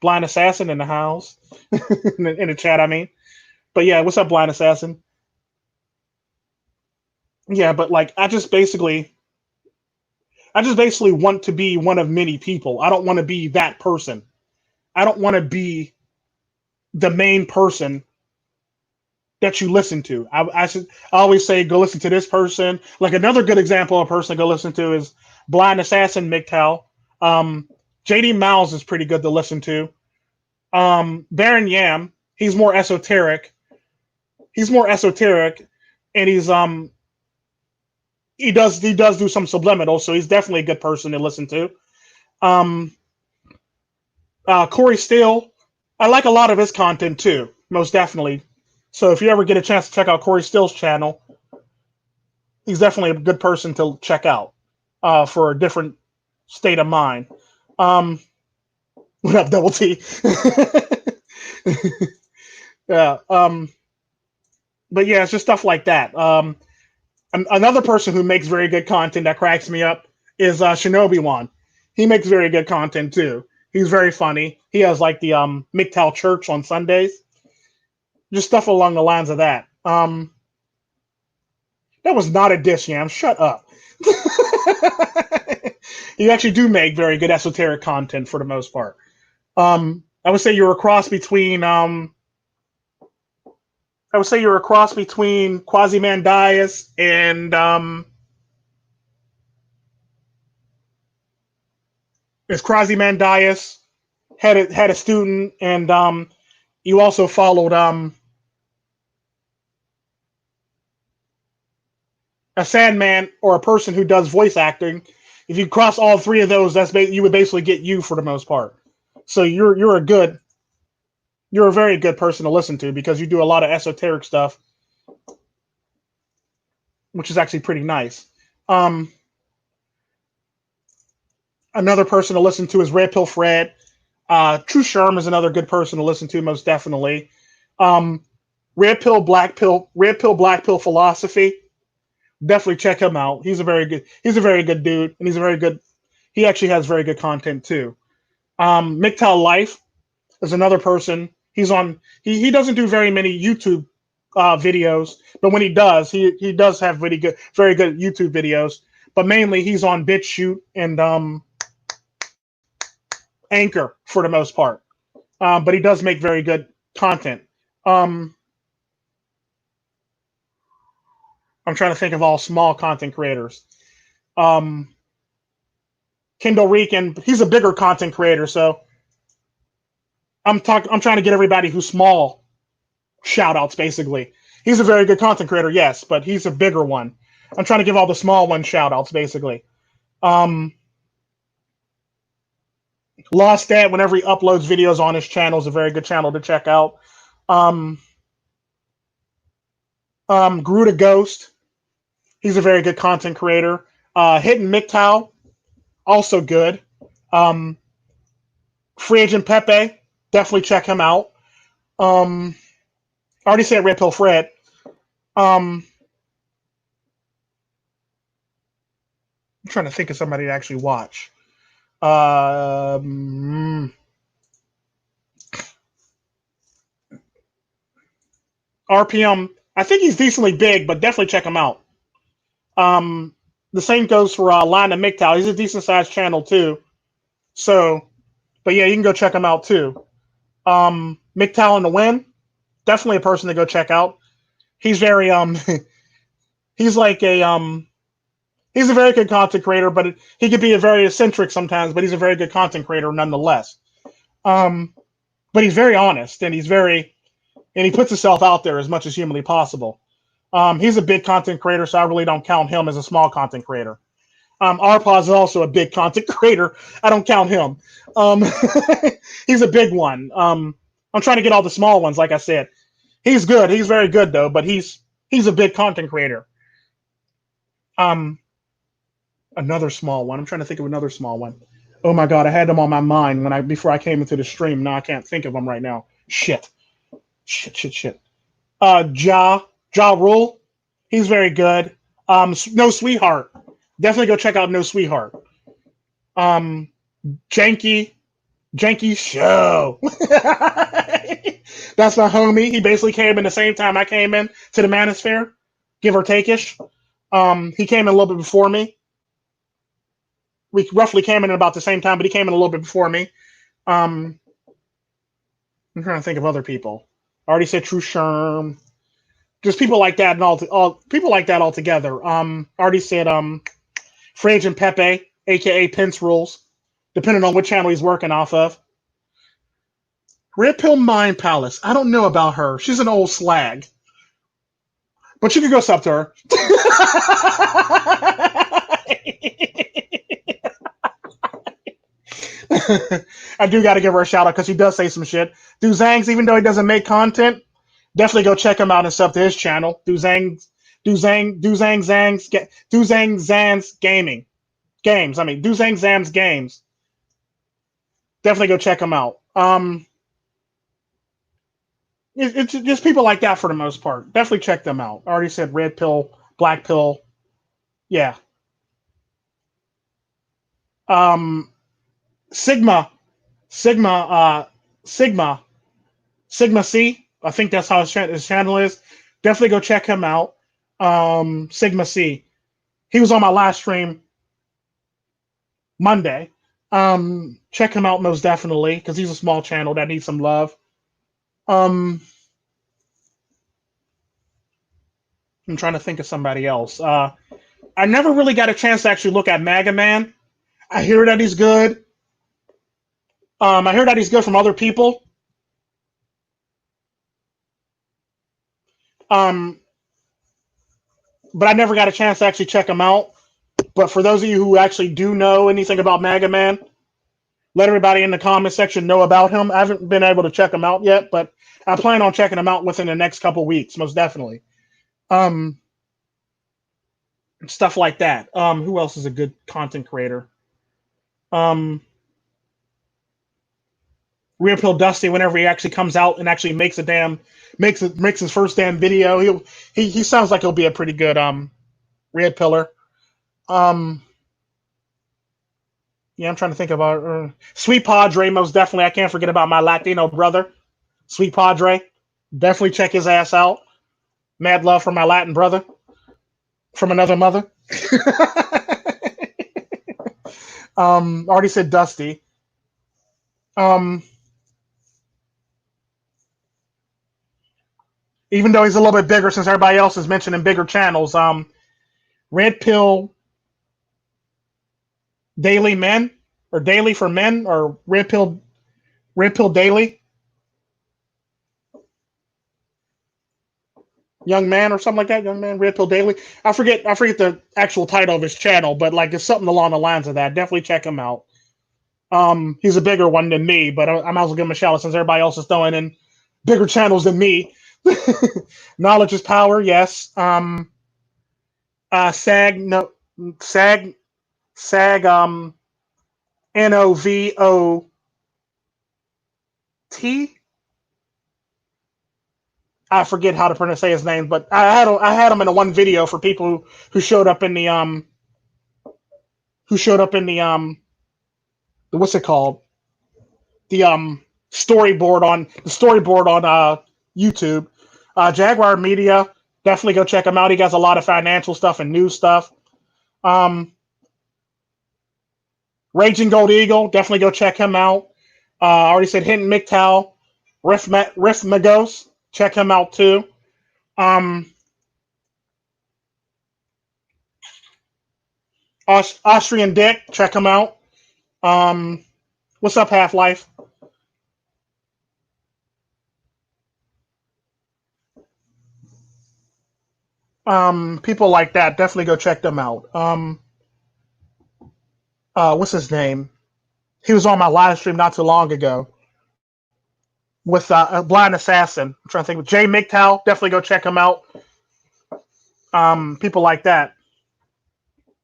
Blind Assassin in the house, in the chat? I mean, but yeah, what's up, Blind Assassin? Yeah, but like I just basically want to be one of many people. I don't want to be that person. I don't want to be the main person that you listen to. I always say go listen to this person. Like another good example of a person to go listen to is Blind Assassin MGTOW. JD Miles is pretty good to listen to. Baron Yam, he's more esoteric. He's more esoteric, and he does do some subliminal, so he's definitely a good person to listen to. Um, Corey Steele, I like a lot of his content too, most definitely. So if you ever get a chance to check out Corey Steele's channel, he's definitely a good person to check out for a different state of mind. Um, what up, Double T? Yeah. But yeah, it's just stuff like that. Another person who makes very good content that cracks me up is Shinobi One. He makes very good content too. He's very funny. He has like the MGTOW Church on Sundays. Just stuff along the lines of that. That was not a diss, Yam. Shut up. You actually do make very good esoteric content for the most part. I would say you're a cross between Quasimandias and is Quasimandias had a student, and you also followed a Sandman or a person who does voice acting. If you cross all three of those, you would basically get you for the most part. So you're a very good person to listen to because you do a lot of esoteric stuff, which is actually pretty nice. Um, Another person to listen to is Red Pill Fred. True Sherm is another good person to listen to, most definitely. Um, Red Pill, Black Pill Philosophy. Definitely check him out. He's a very good dude, and he actually has very good content too. MGTOW Life is another person. He doesn't do very many YouTube videos, but when he does have very good YouTube videos. But mainly he's on BitChute and Anchor for the most part. But he does make very good content. Um, I'm trying to think of all small content creators. Um, Kendall Reek, he's a bigger content creator, so I'm trying to get everybody who's small shout outs basically. He's a very good content creator, yes, but he's a bigger one. I'm trying to give all the small ones shout outs basically. Um, Lost Dad, whenever he uploads videos on his channel, is a very good channel to check out. Um, Grew to Ghost, he's a very good content creator. Hidden MGTOW, also good. Free agent Pepe, definitely check him out. I already said Red Pill Fred. I'm trying to think of somebody to actually watch. RPM, I think he's decently big, but definitely check him out. The same goes for Line of MGTOW. He's a decent sized channel too. So, but yeah, you can go check him out too. MGTOW in the Win, definitely a person to go check out. He's very he's like a he's a very good content creator, but he could be a very eccentric sometimes, but he's a very good content creator nonetheless. But he's very honest and he puts himself out there as much as humanly possible. He's a big content creator, so I really don't count him as a small content creator. Arpaz is also a big content creator. I don't count him. He's a big one. I'm trying to get all the small ones, like I said. He's good. He's very good though, but he's a big content creator. Another small one. I'm trying to think of another small one. Oh my god, I had them on my mind before I came into the stream. Now I can't think of them right now. Shit. Ja Rule. He's very good. No Sweetheart. Definitely go check out No Sweetheart. Janky Show. That's my homie. He basically came in the same time I came in to the Manosphere, give or take-ish. He came in a little bit before me. We roughly came in at about the same time, but he came in a little bit before me. I'm trying to think of other people. I already said True Sherm. Just people like that and all people like that altogether. I already said Free Agent Pepe, aka Pence Rules, depending on what channel he's working off of. Red Pill Mind Palace. I don't know about her. She's an old slag. But you can go sub to her. I do got to give her a shout out because she does say some shit. Duzangs, even though he doesn't make content, definitely go check him out and sub to his channel. Duzang Zan's Gaming. Games. I mean, Duzang Zan's Games. Definitely go check him out. It's just people like that for the most part. Definitely check them out. I already said Red Pill, Black Pill. Yeah. Sigma C. I think that's how his channel is. Definitely go check him out. Sigma C. He was on my last stream Monday. Check him out most definitely because he's a small channel that needs some love. I'm trying to think of somebody else. I never really got a chance to actually look at Mega Man. I hear that he's good. I hear that he's good from other people. But I never got a chance to actually check him out. But for those of you who actually do know anything about Mega Man, let everybody in the comment section know about him. I haven't been able to check him out yet, but I plan on checking him out within the next couple weeks, most definitely. Stuff like that. Who else is a good content creator? Real Pill Dusty, whenever he actually comes out and actually makes his first damn video, he sounds like he'll be a pretty good Red Pillar. Yeah, I'm trying to think about Sweet Padre, most definitely. I can't forget about my Latino brother, Sweet Padre. Definitely check his ass out. Mad love for my Latin brother from another mother. Already said Dusty. Even though he's a little bit bigger, since everybody else is mentioning bigger channels, Red Pill Daily Men or Daily for Men or Red Pill Daily Young Man or something like that. Young Man Red Pill Daily. I forget the actual title of his channel, but like it's something along the lines of that. Definitely check him out. He's a bigger one than me, but I might as well give him a shout out since everybody else is throwing in bigger channels than me. Knowledge is power. Yes. SAG. NOVOT. I forget how to pronounce his name, but I had him in a one video for people who showed up in the who showed up in the what's it called, the storyboard on YouTube. Jaguar Media, definitely go check him out. He has a lot of financial stuff and news stuff. Raging Gold Eagle, definitely go check him out. I already said Hinton MGTOW, Riff Magos, check him out too. Austrian Dick, check him out. What's up, Half Life? People like that, definitely go check them out. What's his name? He was on my live stream not too long ago with Blind Assassin. I'm trying to think. With Jay MGTOW, definitely go check him out. People like that.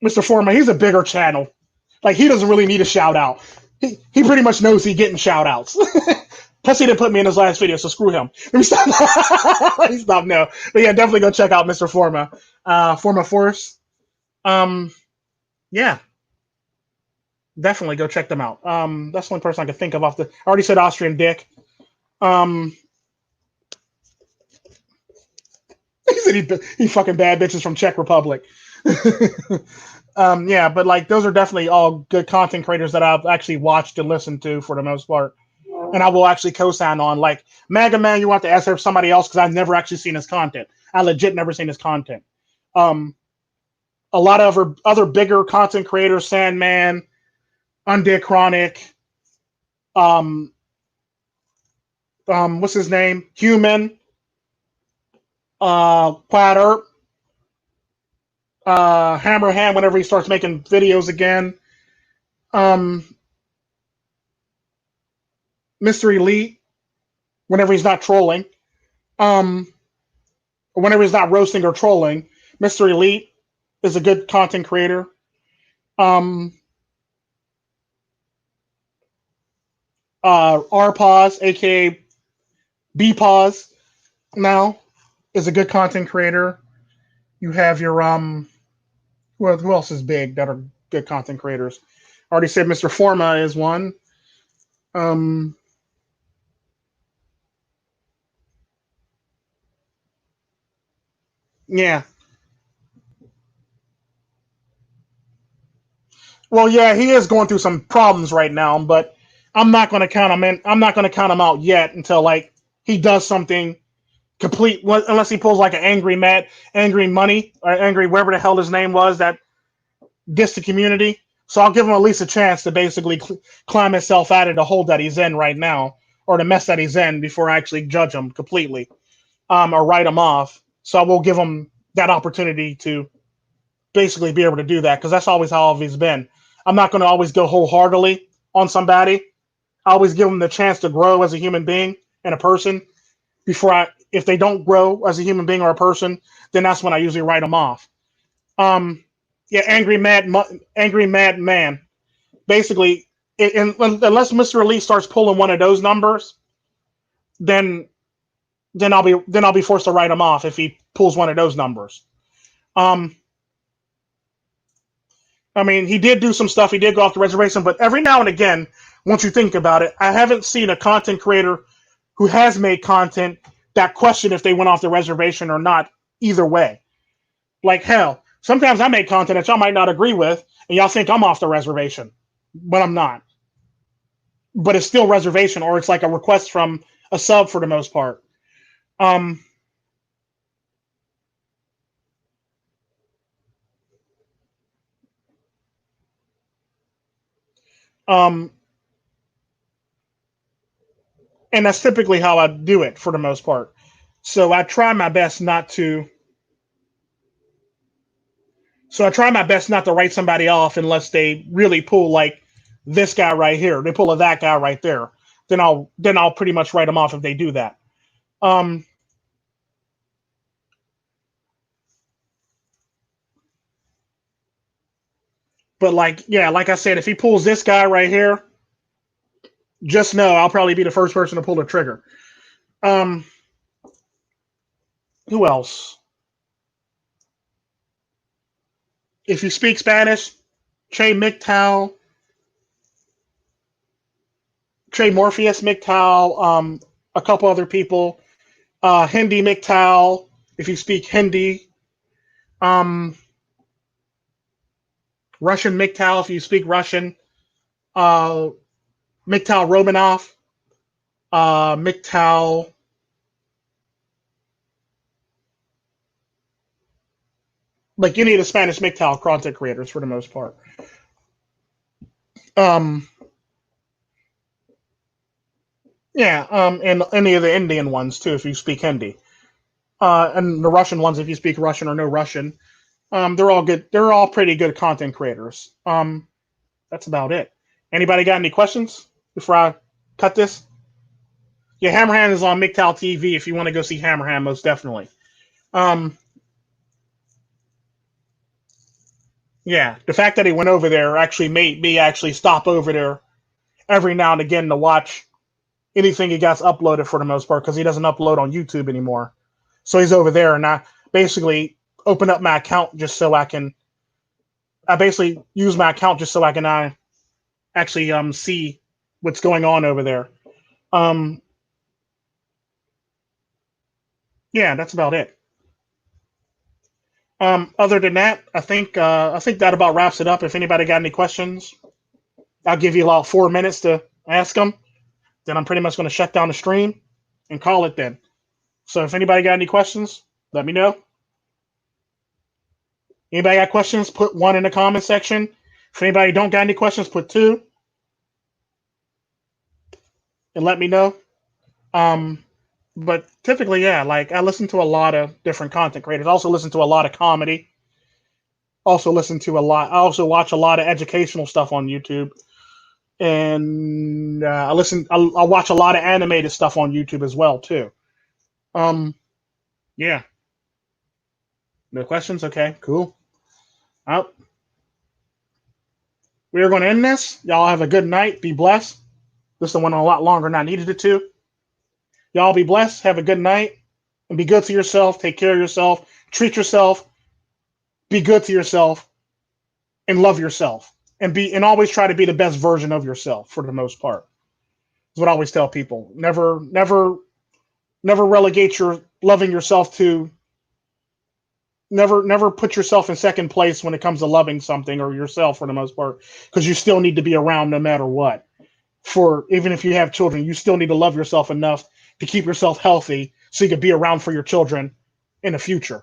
Mr. Foreman, he's a bigger channel. Like, he doesn't really need a shout out. He pretty much knows he's getting shout outs. Plus, he didn't put me in his last video, so screw him. Let me stop. Let me stop now. But yeah, definitely go check out Mr. Forma. Forma Force. Yeah. Definitely go check them out. That's the only person I could think of off the. I already said Austrian Dick. He said he fucking bad bitches from Czech Republic. Yeah, but like those are definitely all good content creators that I've actually watched and listened to for the most part, and I will actually co-sign on. Like Mega Man, you want to ask somebody else because I've never actually seen his content. I legit never seen his content. A lot of other bigger content creators, Sandman, Undead Chronic, what's his name? Human, Plaid Earp, Hammerhand whenever he starts making videos again. Mr. Elite whenever he's not trolling. Whenever he's not roasting or trolling. Mr. Elite is a good content creator. RPause, aka BPause now, is a good content creator. You have your who else is big that are good content creators? I already said Mr. Forma is one. Yeah. Well, yeah, he is going through some problems right now, but I'm not going to count him in. I'm not going to count him out yet until like he does something complete, unless he pulls like an angry money or angry whatever the hell his name was that dissed the community. So I'll give him at least a chance to basically climb himself out of the hole that he's in right now, or the mess that he's in, before I actually judge him completely, or write him off. So I will give him that opportunity to basically be able to do that, because that's always how he's been. I'm not going to always go wholeheartedly on somebody. I always give them the chance to grow as a human being and a person before if they don't grow as a human being or a person, then that's when I usually write them off. Yeah, angry mad man. Basically, unless Mr. Elite starts pulling one of those numbers, then I'll be forced to write him off if he pulls one of those numbers. I mean, he did do some stuff. He did go off the reservation, but every now and again, once you think about it, I haven't seen a content creator who has made content that question if they went off the reservation or not. Either way, like hell, sometimes I make content that y'all might not agree with, and y'all think I'm off the reservation, but I'm not. But it's still reservation, or it's like a request from a sub for the most part. Um, um, and that's typically how I do it for the most part. So I try my best not to. So I try my best not to write somebody off unless they really pull like this guy right here. They pull a that guy right there. Then I'll pretty much write them off if they do that. Um, But like, yeah, like I said, if he pulls this guy right here, just know I'll probably be the first person to pull the trigger. Um, who else? If you speak Spanish, Che MGTOW, Trey Morpheus MGTOW, a couple other people. Hindi MGTOW, if you speak Hindi. Um, Russian MGTOW, if you speak Russian. Uh, MGTOW Romanov. MGTOW. Like any of the Spanish MGTOW content creators for the most part. Um, yeah, and any of the Indian ones too, if you speak Hindi. And the Russian ones, if you speak Russian or no Russian. They're all good. They're all pretty good content creators. That's about it. Anybody got any questions before I cut this? Yeah, Hammerhand is on MGTOW TV if you want to go see Hammerhand, most definitely. Um, yeah, the fact that he went over there actually made me actually stop over there every now and again to watch anything he gets uploaded for the most part because he doesn't upload on YouTube anymore. So he's over there, and I basically open up my account just so I can. I basically use my account just so I can actually see what's going on over there. Um, yeah, that's about it. Other than that, I think that about wraps it up. If anybody got any questions, I'll give you about 4 minutes to ask them. Then I'm pretty much going to shut down the stream and call it then. So if anybody got any questions, let me know. Anybody got questions? Put one in the comment section. If anybody don't got any questions, put two and let me know. But typically, yeah, like I listen to a lot of different content creators. I also listen to a lot of comedy. Also listen to a lot. I also watch a lot of educational stuff on YouTube, and I watch a lot of animated stuff on YouTube as well too. Um, yeah. No questions? Okay, cool. Well, we are going to end this. Y'all have a good night. Be blessed. This one went on a lot longer than I needed it to. Y'all be blessed. Have a good night. And be good to yourself. Take care of yourself. Treat yourself. Be good to yourself. And love yourself. And always try to be the best version of yourself for the most part. That's what I always tell people. Never relegate your loving yourself to never put yourself in second place when it comes to loving something or yourself for the most part, because you still need to be around no matter what. For even if you have children, you still need to love yourself enough to keep yourself healthy so you can be around for your children in the future.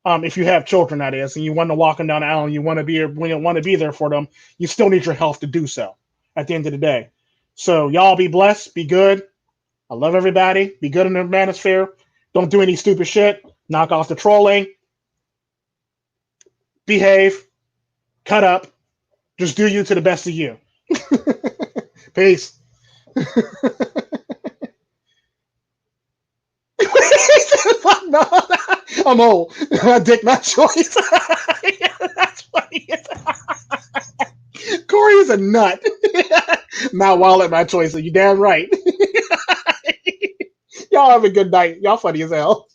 If you have children, that is, and you want to walk them down the aisle and you want to be there for them, you still need your health to do so at the end of the day. So y'all be blessed, be good. I love everybody. Be good in the manosphere. Don't do any stupid shit. Knock off the trolling. Behave. Cut up. Just do you to the best of you. Peace. No, I'm old. I dick my choice. That's funny. Corey is a nut. My wallet, my choice. You damn right. Y'all have a good night. Y'all funny as hell.